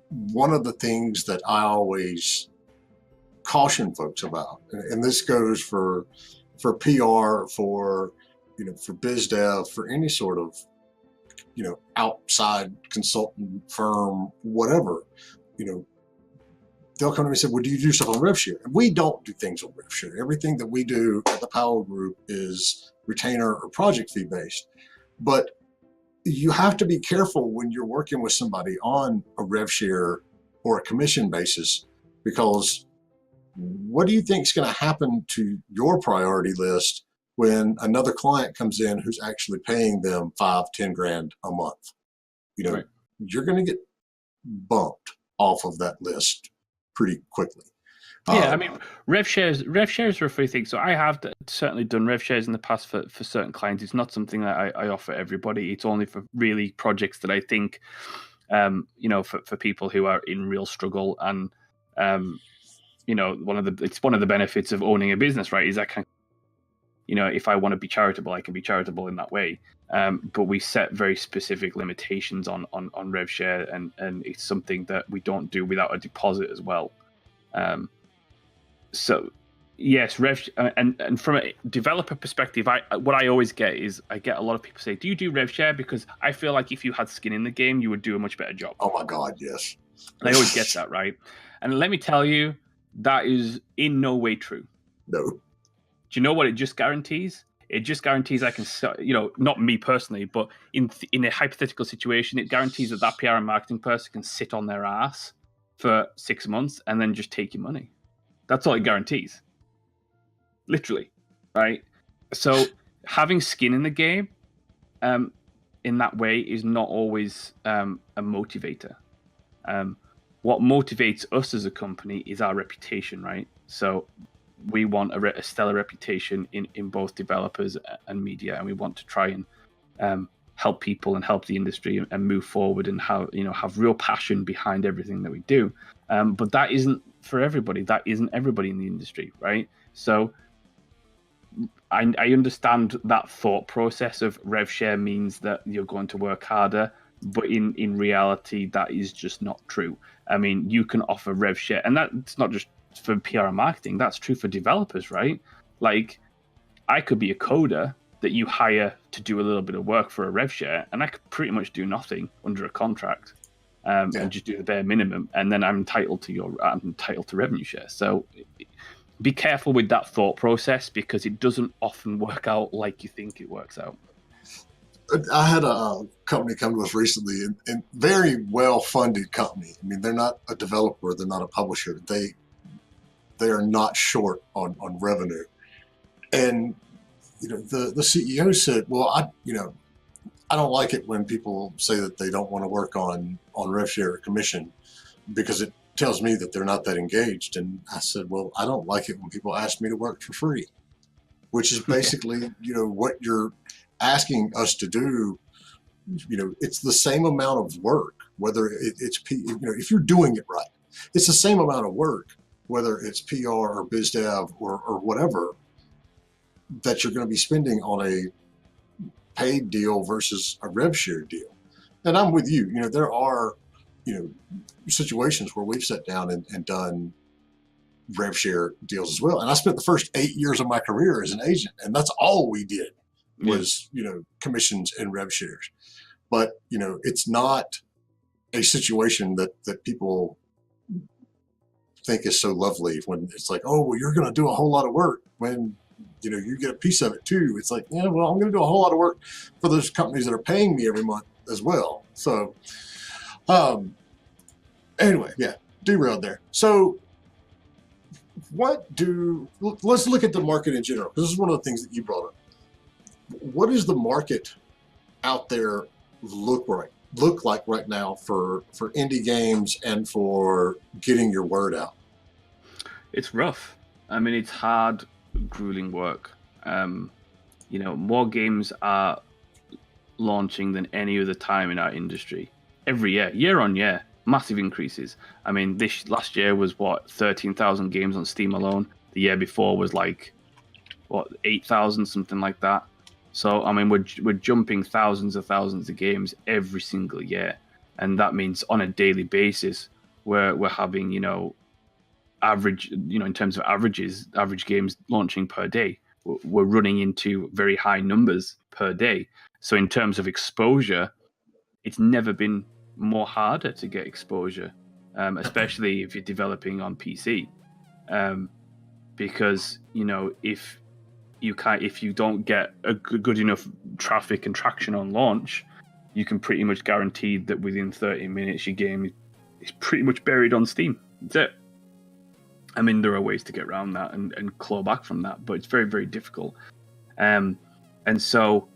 One of the things that I always caution folks about, and this goes for PR, for biz dev, for any sort of outside consultant firm, whatever, they'll come to me and say, "Well, do you do stuff on RevShare?" And we don't do things on RevShare. Everything that we do at the Powell Group is retainer or project fee based. But you have to be careful when you're working with somebody on a RevShare or a commission basis, because what do you think is going to happen to your priority list when another client comes in who's actually paying them $5-10 grand a month? Right. You're going to get bumped off of that list pretty quickly. Yeah, I mean, rev shares are a free thing. So I have certainly done rev shares in the past for certain clients. It's not something that I offer everybody. It's only for really projects that I think, for people who are in real struggle. And one of the benefits of owning a business, right, is I can, if I want to be charitable, I can be charitable in that way. But we set very specific limitations on rev share, and it's something that we don't do without a deposit as well. So yes, and from a developer perspective, what I always get is I get a lot of people say, "Do you do rev share?" Because I feel like if you had skin in the game, you would do a much better job. Oh my God, yes. And I always get that, right? And let me tell you, that is in no way true. No. Do you know what it just guarantees? It just guarantees I can, not me personally, but in a hypothetical situation, it guarantees that PR and marketing person can sit on their ass for 6 months and then just take your money. That's all it guarantees. Literally, right? So having skin in the game in that way is not always a motivator. What motivates us as a company is our reputation, right? So we want a stellar reputation in both developers and media, and we want to try and help people and help the industry and move forward and have real passion behind everything that we do. But that isn't for everybody. That isn't everybody in the industry, right? So I understand that thought process of rev share means that you're going to work harder, but in reality, that is just not true. I mean, you can offer rev share, and that's not just for PR and marketing. That's true for developers, right? Like, I could be a coder that you hire to do a little bit of work for a rev share, and I could pretty much do nothing under a contract, and just do the bare minimum, and then I'm entitled to revenue share. So be careful with that thought process, because it doesn't often work out like you think it works out. I had a company come to us recently, and very well-funded company. I mean, they're not a developer, they're not a publisher. They are not short on revenue. And the CEO said, "Well, I don't like it when people say that they don't want to work on rev share or commission, because it tells me that they're not that engaged." And I said, "Well, I don't like it when people ask me to work for free," which is basically, what you're asking us to do. It's the same amount of work, whether it's, if you're doing it right, it's the same amount of work, whether it's PR or biz dev or whatever, that you're going to be spending on a paid deal versus a rev share deal. And I'm with you. You know, there are, you know, situations where we've sat down and done rev share deals as well. And I spent the first 8 years of my career as an agent, and that's all we did was, you know, commissions and rev shares. But, you know, it's not a situation that people think is so lovely when it's like, oh, well, you're going to do a whole lot of work when, you know, you get a piece of it too. It's like, yeah, well, I'm going to do a whole lot of work for those companies that are paying me every month as well. So, anyway, yeah, derailed there. So let's look at the market in general, because this is one of the things that you brought up. What does the market out there look like right now for indie games and for getting your word out? It's rough. I mean, it's hard, grueling work. You know, more games are launching than any other time in our industry. Every year on year, massive increases. I mean, this last year was 13,000 games on Steam alone. The year before was 8,000, something like that. So, I mean, we're jumping thousands of games every single year. And that means on a daily basis, we're having, you know, average, you know, in terms of averages, average games launching per day. We're running into very high numbers per day. So in terms of exposure, it's never been more harder to get exposure, especially if you're developing on PC. Because, you know, if you don't get a good enough traffic and traction on launch, you can pretty much guarantee that within 30 minutes your game is pretty much buried on Steam. That's it. I mean, there are ways to get around that and claw back from that, but it's very, very difficult. And so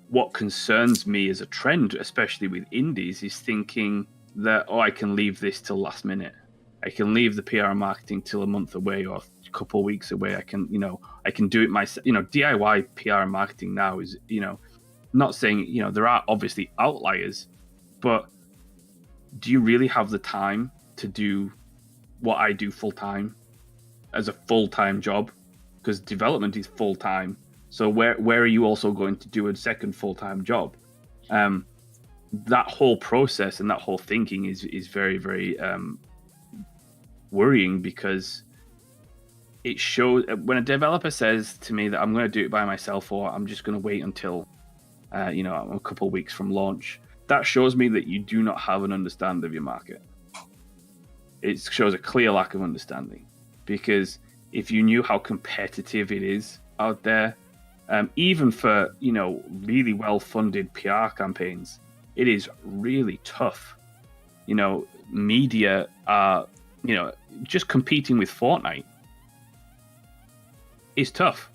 what concerns me as a trend, especially with indies, is thinking that, oh, I can leave this till last minute. I can leave the PR and marketing till a month away or a couple of weeks away. I can do it myself. You know, DIY PR and marketing now is, you know, not saying, you know, there are obviously outliers, but do you really have the time to do what I do full time as a full-time job? Because development is full-time. So where are you also going to do a second full-time job? That whole process and that whole thinking is very, very worrying, because it shows when a developer says to me that I'm going to do it by myself, or I'm just going to wait until you know, a couple of weeks from launch. That shows me that you do not have an understanding of your market. It shows a clear lack of understanding, because if you knew how competitive it is out there, even for, you know, really well-funded PR campaigns, it is really tough. You know, media are, you know, just competing with Fortnite is tough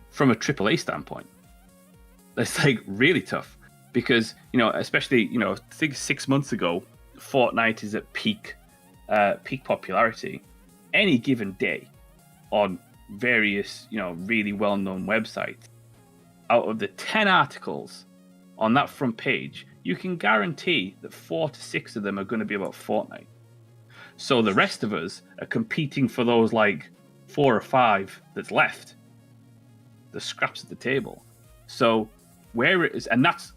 from a AAA standpoint. That's like really tough, because, you know, especially, you know, I think 6 months ago, Fortnite is at peak popularity. Any given day on various, you know, really well-known websites, out of the 10 articles on that front page, you can guarantee that 4 to 6 of them are going to be about Fortnite. So the rest of us are competing for those like 4 or 5 that's left, the scraps at the table. So where it is, and that's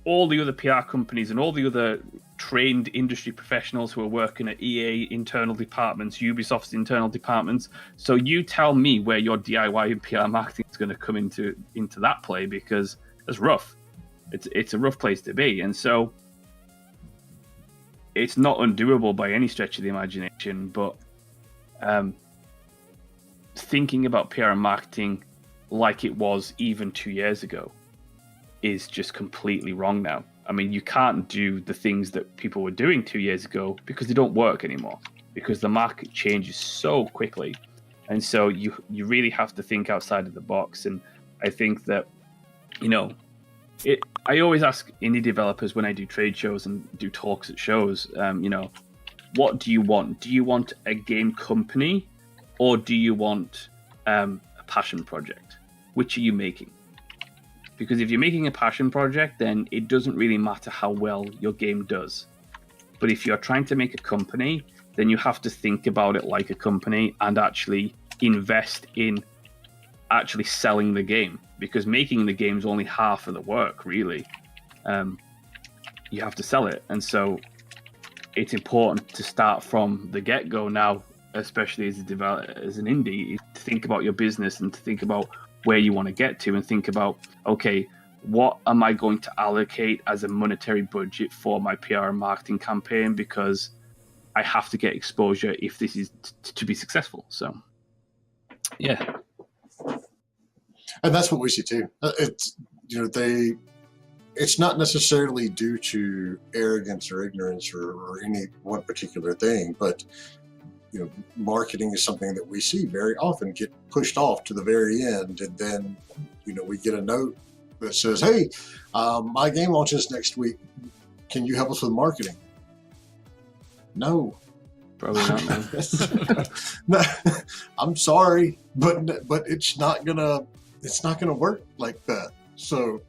all the other PR companies and all the other trained industry professionals who are working at EA internal departments, Ubisoft's internal departments. So you tell me where your DIY and PR marketing is going to come into that play, because it's rough. It's a rough place to be. And so it's not undoable by any stretch of the imagination, but thinking about PR and marketing like it was even 2 years ago is just completely wrong now. I mean, you can't do the things that people were doing 2 years ago because they don't work anymore, because the market changes so quickly. And so you really have to think outside of the box. And I think that, you know, I always ask indie developers when I do trade shows and do talks at shows, you know, what do you want? Do you want a game company, or do you want a passion project? Which are you making? Because if you're making a passion project, then it doesn't really matter how well your game does. But if you're trying to make a company, then you have to think about it like a company and actually invest in actually selling the game, because making the game is only half of the work, really. You have to sell it, and so it's important to start from the get-go now, especially as an indie, to think about your business and to think about where you want to get to, and think about, okay, what am I going to allocate as a monetary budget for my PR and marketing campaign, because I have to get exposure if this is to be successful. So yeah, and that's what we see too. It's, you know, it's not necessarily due to arrogance or ignorance or any one particular thing, but you know, marketing is something that we see very often get pushed off to the very end, and then, you know, we get a note that says, "Hey, my game launches next week. Can you help us with marketing?" No, probably not. Man. no, I'm sorry, but it's not gonna work like that. So,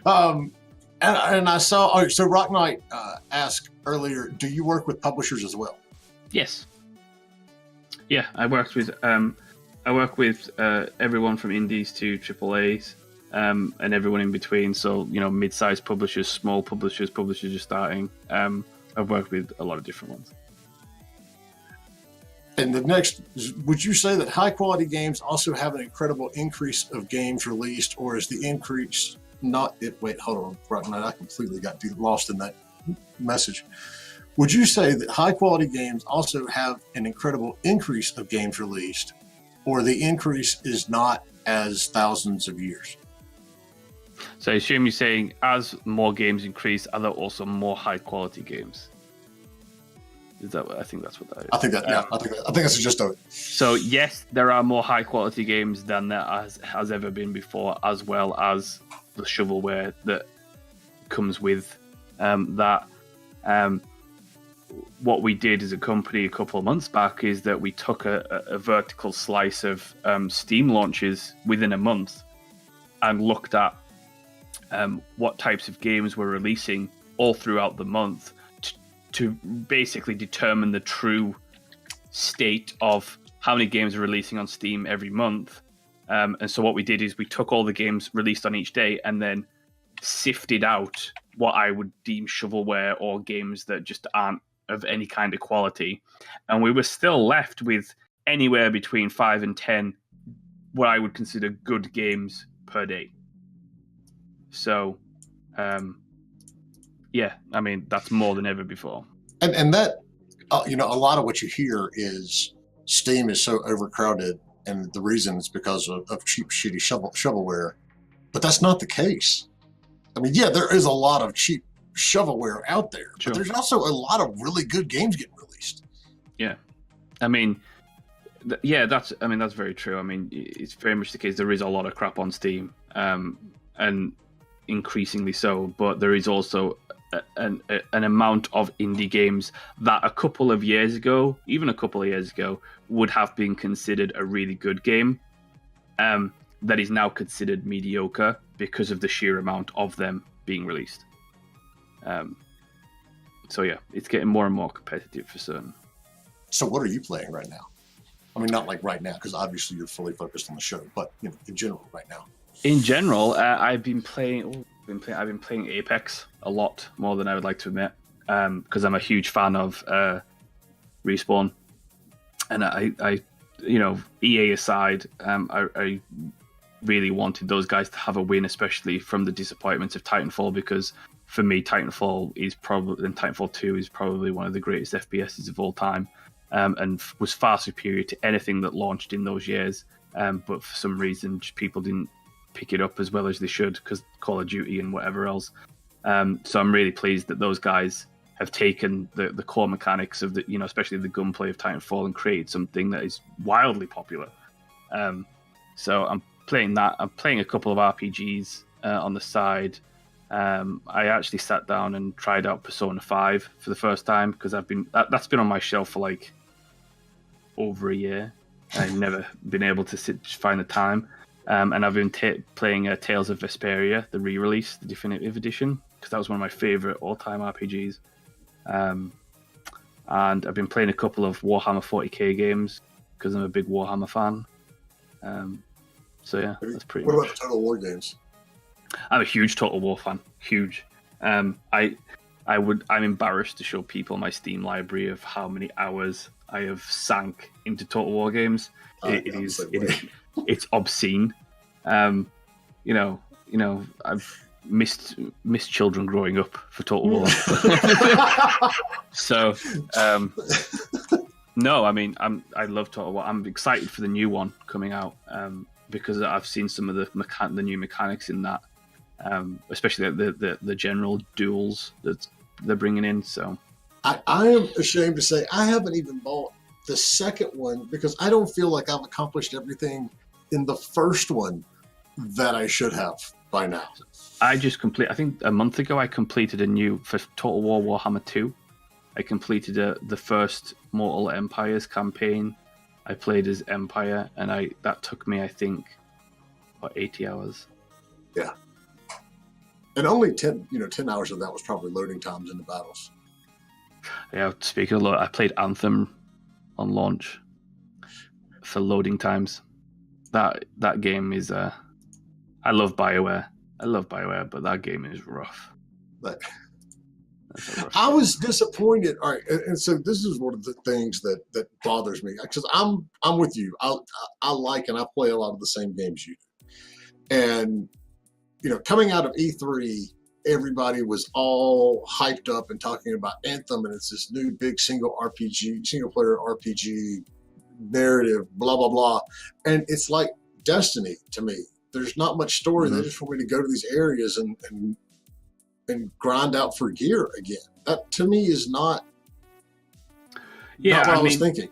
and I saw. Oh, so Rock Knight asked earlier, do you work with publishers as well? Yes. Yeah, I work with everyone from indies to AAAs, and everyone in between. So, you know, mid-sized publishers, small publishers just starting. I've worked with a lot of different ones. And the next, would you say that high quality games also have an incredible increase of games released, or is the increase not it? Wait, hold on, Rock Knight, I completely got lost in that message. Would you say that high quality games also have an incredible increase of games released, or the increase is not as thousands of years? So I assume you're saying as more games increase, are there also more high quality games? Is that what, I think that's what that is. I think that, yeah, I think that's the gist of it. So yes, there are more high quality games than there has ever been before, as well as the shovelware that comes with that. What we did as a company a couple of months back is that we took a vertical slice of Steam launches within a month and looked at what types of games were releasing all throughout the month to basically determine the true state of how many games are releasing on Steam every month. And so what we did is we took all the games released on each day and then sifted out what I would deem shovelware or games that just aren't of any kind of quality, and we were still left with anywhere between 5 and 10 what I would consider good games per day. So yeah, I mean, that's more than ever before. And that you know, a lot of what you hear is Steam is so overcrowded, and the reason is because of cheap shitty shovelware, but that's not the case. I mean, yeah, there is a lot of cheap shovelware out there, Sure. but there's also a lot of really good games getting released. Yeah, I mean, that's very true. I mean, it's very much the case. There is a lot of crap on Steam, and increasingly so. But there is also an amount of indie games that a couple of years ago, would have been considered a really good game, that is now considered mediocre because of the sheer amount of them being released. So yeah, it's getting more and more competitive for certain. So what are you playing right now? I mean, not like right now, because obviously you're fully focused on the show, but you know, in general, right now. In general, I've been playing Apex a lot more than I would like to admit, because I'm a huge fan of Respawn, and I you know, EA aside, I really wanted those guys to have a win, especially from the disappointments of Titanfall, because for me, Titanfall 2 is probably one of the greatest FPSs of all time, and was far superior to anything that launched in those years. But for some reason, people didn't pick it up as well as they should, because Call of Duty and whatever else. So I'm really pleased that those guys have taken the core mechanics of the, you know, especially the gunplay of Titanfall, and created something that is wildly popular. So I'm playing that. I'm playing a couple of RPGs on the side. I actually sat down and tried out Persona 5 for the first time, because that's been on my shelf for like over a year. I've never been able to find the time. And I've been playing Tales of Vesperia, the re-release, the definitive edition, because that was one of my favorite all-time RPGs. And I've been playing a couple of Warhammer 40k games, because I'm a big Warhammer fan. So yeah, that's pretty What much. about the Total War games? I'm a huge Total War fan. Huge. I'm embarrassed to show people my Steam library of how many hours I have sank into Total War games. It's obscene. I've missed children growing up for Total War. So, no, I mean, I love Total War. I'm excited for the new one coming out because I've seen some of the new mechanics in that, especially the general duels that they're bringing in. So, I am ashamed to say I haven't even bought the second one because I don't feel like I've accomplished everything in the first one that I should have by now. I think a month ago I completed for Total War Warhammer 2. I completed the first Mortal Empires campaign. I played as Empire, and that took me, I think, about 80 hours. Yeah. And only 10 hours of that was probably loading times in the battles. Yeah, speaking of I played Anthem on launch for loading times. That game is I love BioWare. But that game is rough. But I was disappointed. All right, and so this is one of the things that bothers me because I'm with you. I like and I play a lot of the same games you do. And coming out of E3, everybody was all hyped up and talking about Anthem, and it's this new big single player RPG narrative, blah blah blah, and it's like Destiny to me. There's not much story. They just want me to go to these areas and grind out for gear again. That to me is not what I was thinking.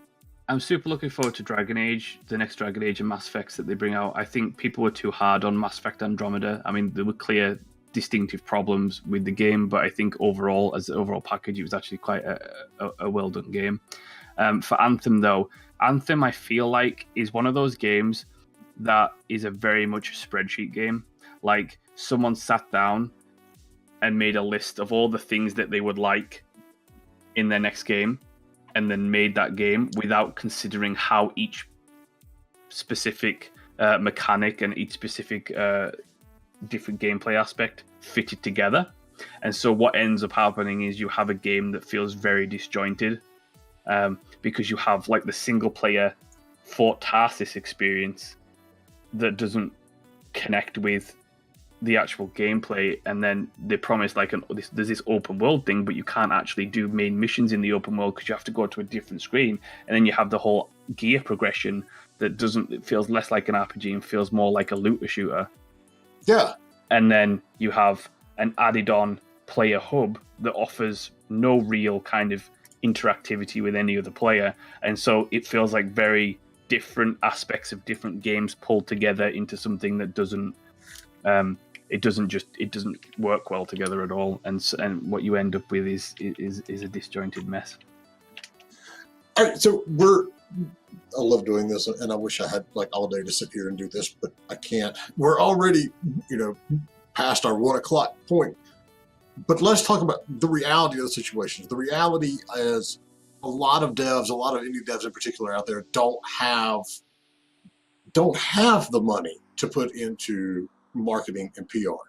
I'm super looking forward to Dragon Age, the next Dragon Age and Mass Effects that they bring out. I think people were too hard on Mass Effect Andromeda. I mean, there were clear distinctive problems with the game, but I think overall, as the overall package, it was actually quite a well done game. For Anthem, though, Anthem I feel like is one of those games that is a very much a spreadsheet game. Like someone sat down and made a list of all the things that they would like in their next game and then made that game without considering how each specific mechanic and each specific different gameplay aspect fitted together. And so what ends up happening is you have a game that feels very disjointed because you have like the single player Fort Tarsis experience that doesn't connect with the actual gameplay, and then they promise like there's this open world thing, but you can't actually do main missions in the open world because you have to go to a different screen, and then you have the whole gear progression that it feels less like an RPG and feels more like a looter shooter. Yeah. And then you have an added on player hub that offers no real kind of interactivity with any other player, and so it feels like very different aspects of different games pulled together into something that doesn't work well together at all, and what you end up with is a disjointed mess. All right, so I love doing this, and I wish I had like all day to sit here and do this, but I can't. We're already past our 1 o'clock point, but let's talk about the reality of the situation. The reality is a lot of devs, a lot of indie devs in particular out there don't have the money to put into marketing and PR.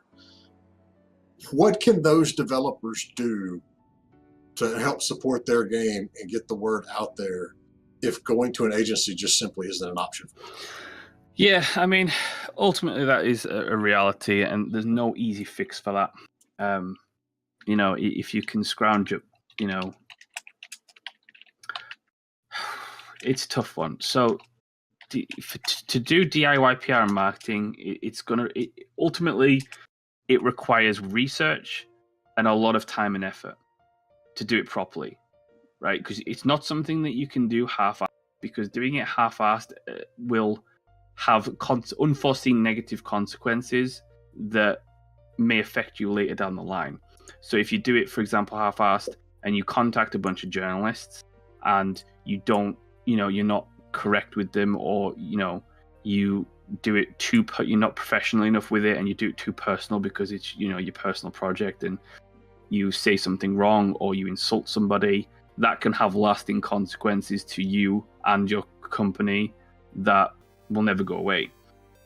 What can those developers do to help support their game and get the word out there if going to an agency just simply isn't an option? Yeah, I mean, ultimately that is a reality, and there's no easy fix for that. If you can scrounge up, it's a tough one. So to do DIY PR and marketing, ultimately it requires research and a lot of time and effort to do it properly, right? Because it's not something that you can do half-assed, because doing it half-assed will have unforeseen negative consequences that may affect you later down the line. So if you do it, for example, half-assed, and you contact a bunch of journalists and you don't, you're not correct with them, or you do it you're not professional enough with it, and you do it too personal because it's your personal project, and you say something wrong or you insult somebody, that can have lasting consequences to you and your company that will never go away.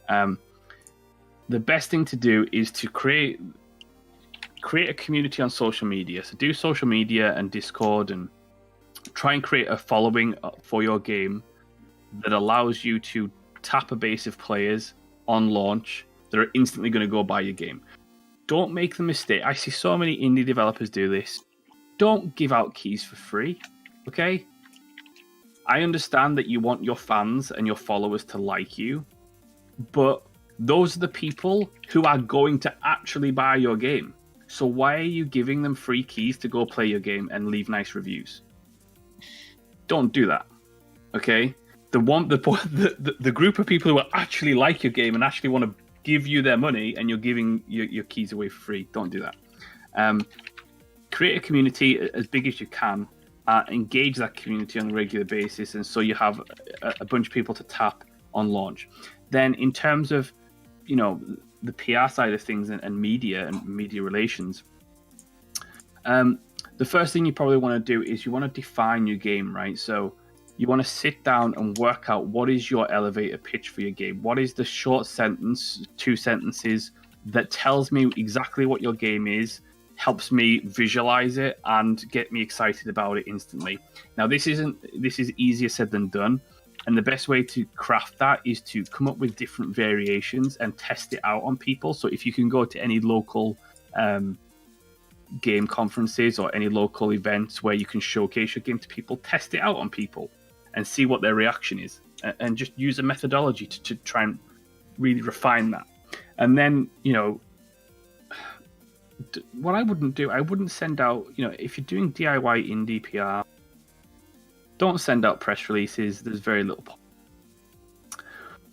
The best thing to do is to create a community on social media. So do social media and Discord, and try and create a following for your game that allows you to tap a base of players on launch that are instantly going to go buy your game. Don't make the mistake. I see so many indie developers do this. Don't give out keys for free, okay? I understand that you want your fans and your followers to like you, but those are the people who are going to actually buy your game. So why are you giving them free keys to go play your game and leave nice reviews? Don't do that, okay? The group of people who actually like your game and actually want to give you their money, and you're giving your keys away for free. Don't do that. Create a community as big as you can. Engage that community on a regular basis, and so you have a bunch of people to tap on launch. Then, in terms of the PR side of things and media relations, the first thing you probably want to do is you want to define your game, right? So you want to sit down and work out what is your elevator pitch for your game. What is the short sentence, 2 sentences, that tells me exactly what your game is, helps me visualize it and get me excited about it instantly. Now, this is easier said than done. And the best way to craft that is to come up with different variations and test it out on people. So if you can go to any local game conferences or any local events where you can showcase your game to people, test it out on people and see what their reaction is, and just use a methodology to try and really refine that. And then, what I wouldn't do, I wouldn't send out, if you're doing DIY indie PR, don't send out press releases. There's very little point.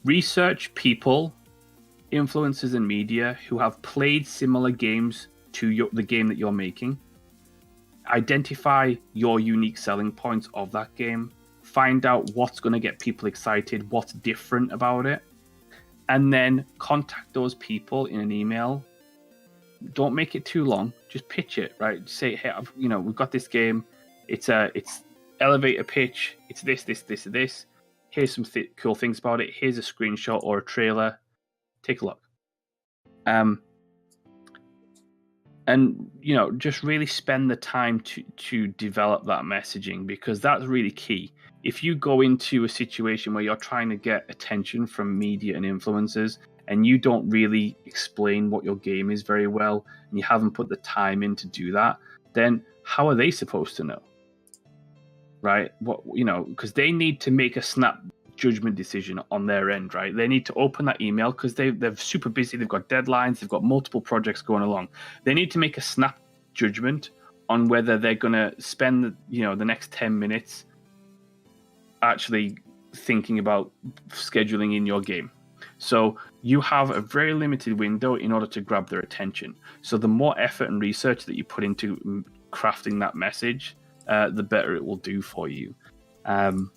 Research people, influencers and media who have played similar games to the game that you're making. Identify your unique selling points of that game. Find out what's going to get people excited, what's different about it, and then contact those people in an email. Don't make it too long. Just pitch it, right? Say, hey, we've got this game. It's elevator pitch. It's this. Here's some cool things about it. Here's a screenshot or a trailer. Take a look. And just really spend the time to develop that messaging, because that's really key. If you go into a situation where you're trying to get attention from media and influencers, and you don't really explain what your game is very well, and you haven't put the time in to do that, then how are they supposed to know? Right? Because they need to make a snap judgment decision on their end, right? They need to open that email because they're super busy. They've got deadlines. They've got multiple projects going along. They need to make a snap judgment on whether they're going to spend, the next 10 minutes actually thinking about scheduling in your game. So you have a very limited window in order to grab their attention. So the more effort and research that you put into crafting that message, the better it will do for you. And,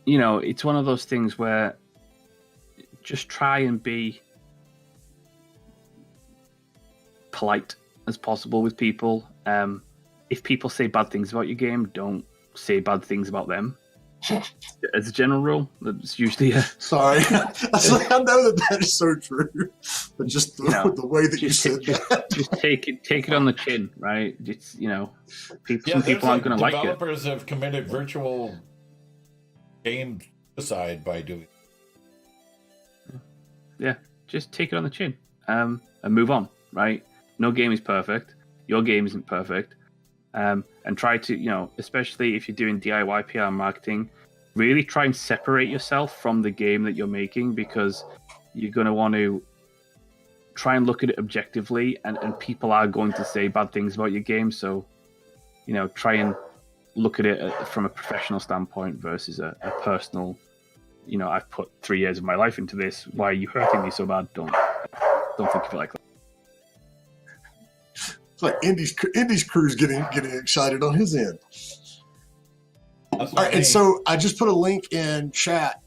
it's one of those things where just try and be polite as possible with people. If people say bad things about your game, don't say bad things about them. As a general rule, that's usually Sorry. I know that is so true. But just the way that you said that. Just take it on the chin, right? It's, some people aren't going to like it. Developers have committed virtual game suicide by doing. Yeah, just take it on the chin and move on, right? No game is perfect. Your game isn't perfect. And try to, especially if you're doing DIY PR marketing, really try and separate yourself from the game that you're making, because you're going to want to try and look at it objectively, and people are going to say bad things about your game. So, try and look at it from a professional standpoint versus a personal, I've put 3 years of my life into this. Why are you hurting me so bad? Don't think of it like that. It's like Indy's crew's getting excited on his end. All right, and so I just put a link in chat.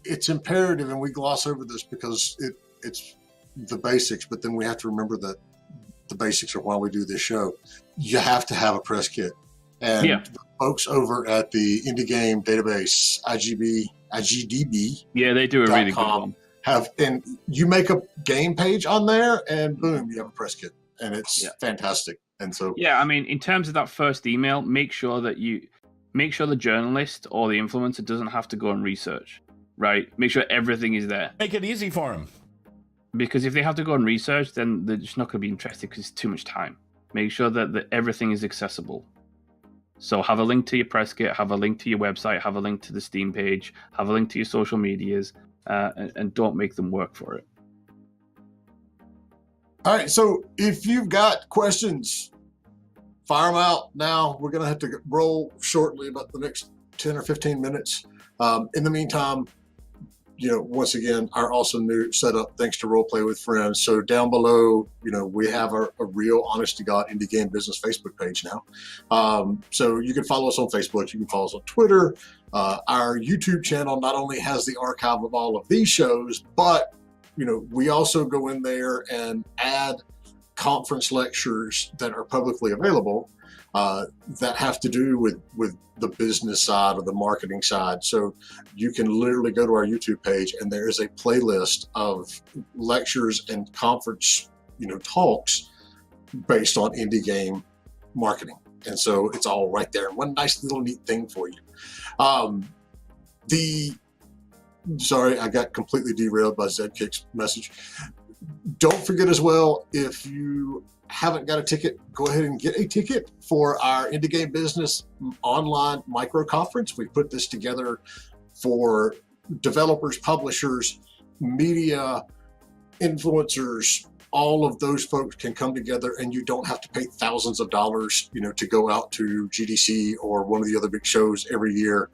It's imperative, and we gloss over this because it's the basics, but then we have to remember that the basics are why we do this show. You have to have a press kit. And Yeah. the folks over at the Indie Game Database, IGDB, Yeah, they do a really good .com one. and you make a game page on there, and boom, you have a press kit, and it's Yeah. fantastic. And so, Yeah, I mean, in terms of that first email, make sure the journalist or the influencer doesn't have to go and research, right? Make sure everything is there. Make it easy for them. Because if they have to go and research, then they're just not going to be interested because it's too much time. Make sure that everything is accessible. So have a link to your press kit, have a link to your website, have a link to the Steam page, have a link to your social medias, and don't make them work for it. all right. So if you've got questions, fire them out now. We're going to have to roll shortly, about the next 10 or 15 minutes. In the meantime, once again, our awesome new setup, thanks to Role Play with Friends. So down below, we have a real honest to God indie game business Facebook page now. So you can follow us on Facebook. You can follow us on Twitter. Our YouTube channel not only has the archive of all of these shows, but, we also go in there and add conference lectures that are publicly available that have to do with the business side or the marketing side. So you can literally go to our YouTube page, and there is a playlist of lectures and conference, talks based on indie game marketing. And so it's all right there. And one nice little neat thing for you. Sorry, I got completely derailed by Zedkick's message. Don't forget as well, if you haven't got a ticket, go ahead and get a ticket for our Indie Game Business online micro conference. We put this together for developers, publishers, media, influencers. All of those folks can come together, and you don't have to pay thousands of dollars, to go out to GDC or one of the other big shows every year.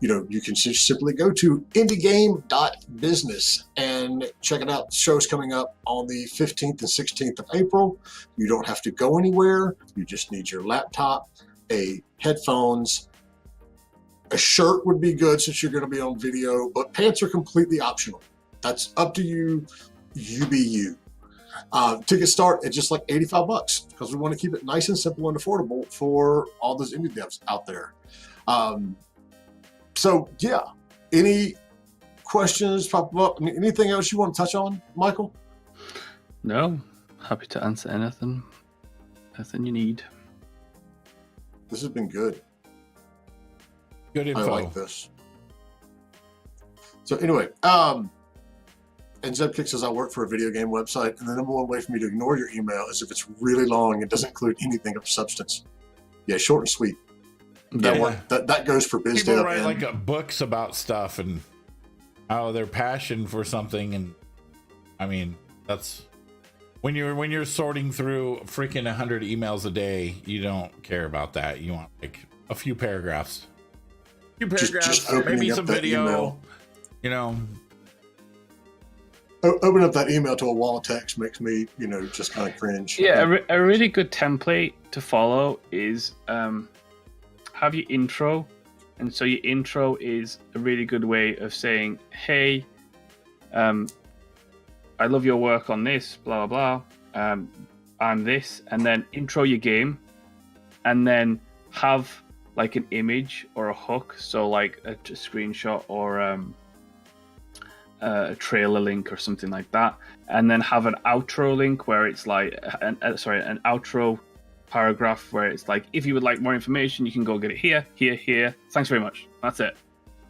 You can just simply go to indiegame.business and check it out. The show's coming up on the 15th and 16th of April. You don't have to go anywhere. You just need your laptop, headphones. A shirt would be good since you're going to be on video, but pants are completely optional. That's up to you. You be you. Tickets start at just like $85 because we want to keep it nice and simple and affordable for all those indie devs out there. So yeah, any questions pop up? Anything else you want to touch on, Michael? No, happy to answer anything you need. This has been good. Good info. I like this. So anyway, and Zebkick says, I work for a video game website, and the number one way for me to ignore your email is if it's really long and doesn't include anything of substance. Yeah, short and sweet. That goes for biz People dev. write books about stuff and how their passion for something, and I mean that's when you're sorting through freaking 100 emails a day, you don't care about that. You want a few paragraphs, Just maybe some video. Email. Open up that email to a wall of text makes me, just kind of cringe. Yeah, a really good template to follow is have your intro. And so your intro is a really good way of saying, hey, I love your work on this, blah, blah, blah. I'm this. And then intro your game. And then have an image or a hook. So a screenshot or a trailer link or something like that. And then have an outro link where it's an outro paragraph where it's if you would like more information, you can go get it here. Thanks very much. That's it.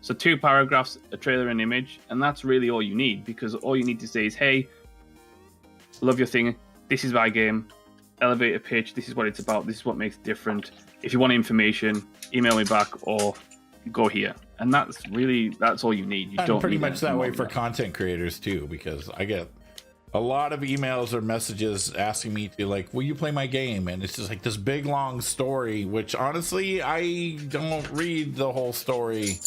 So 2 paragraphs, a trailer and image, and that's really all you need, because all you need to say is, hey, love your thing. This is my game. Elevator pitch. This is what it's about. This is what makes it different. If you want information, email me back or go here. And that's all you need. You don't pretty need much that way for that. content creators too, because I get a lot of emails or messages asking me to will you play my game? And it's just this big long story, which honestly I don't read the whole story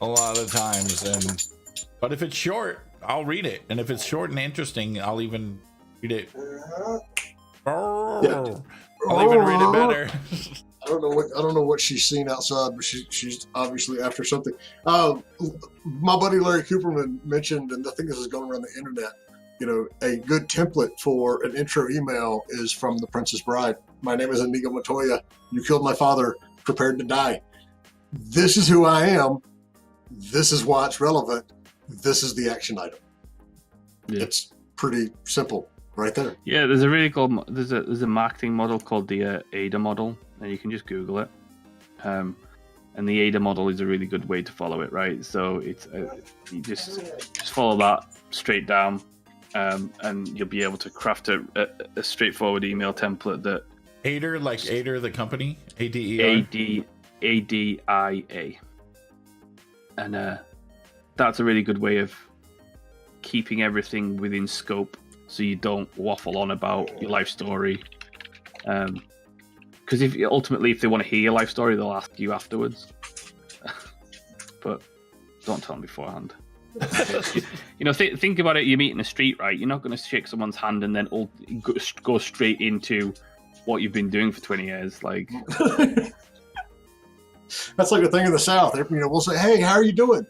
a lot of times. But if it's short, I'll read it, and if it's short and interesting, I'll even read it. I'll even read it better. I don't know what she's seen outside, but she's obviously after something. My buddy Larry Cooperman mentioned, and I think this is going around the internet, a good template for an intro email is from The Princess Bride. My name is Inigo Montoya. You killed my father. prepared to die. This is who I am. This is why it's relevant. This is the action item. Yeah. It's pretty simple right there. Yeah, there's a really cool there's a marketing model called the ADA model, and you can just Google it. And the ADA model is a really good way to follow it, right? So it's you just follow that straight down, and you'll be able to craft a straightforward email template that Ader, like Ader, the company, ADER. ADIA, and that's a really good way of keeping everything within scope, so you don't waffle on about your life story. Because if they want to hear your life story, they'll ask you afterwards. But don't tell them beforehand. Think about it. You meet in the street, right? You're not going to shake someone's hand and then go straight into what you've been doing for 20 years. Like, that's like a thing in the South. We'll say, "Hey, how are you doing?"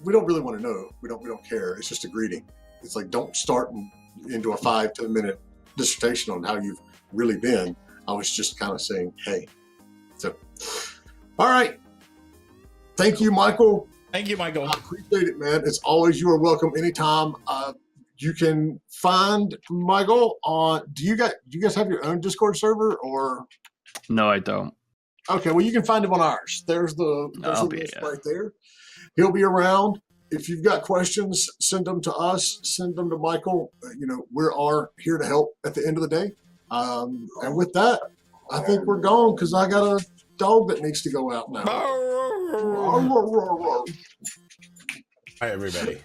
We don't really want to know. We don't care. It's just a greeting. It's like, don't start into a 5-10 minute dissertation on how you've really been. I was just kind of saying, hey. So, all right. Thank you, Michael. Thank you, Michael. I appreciate it, man. It's always, you are welcome anytime. You can find Michael on, do you guys have your own Discord server or? No, I don't. Okay, well, you can find him on ours. There's the list right there. He'll be around. If you've got questions, send them to us, send them to Michael. We're here to help at the end of the day. And with that, I think we're gone because I got a dog that needs to go out now. Hi, everybody.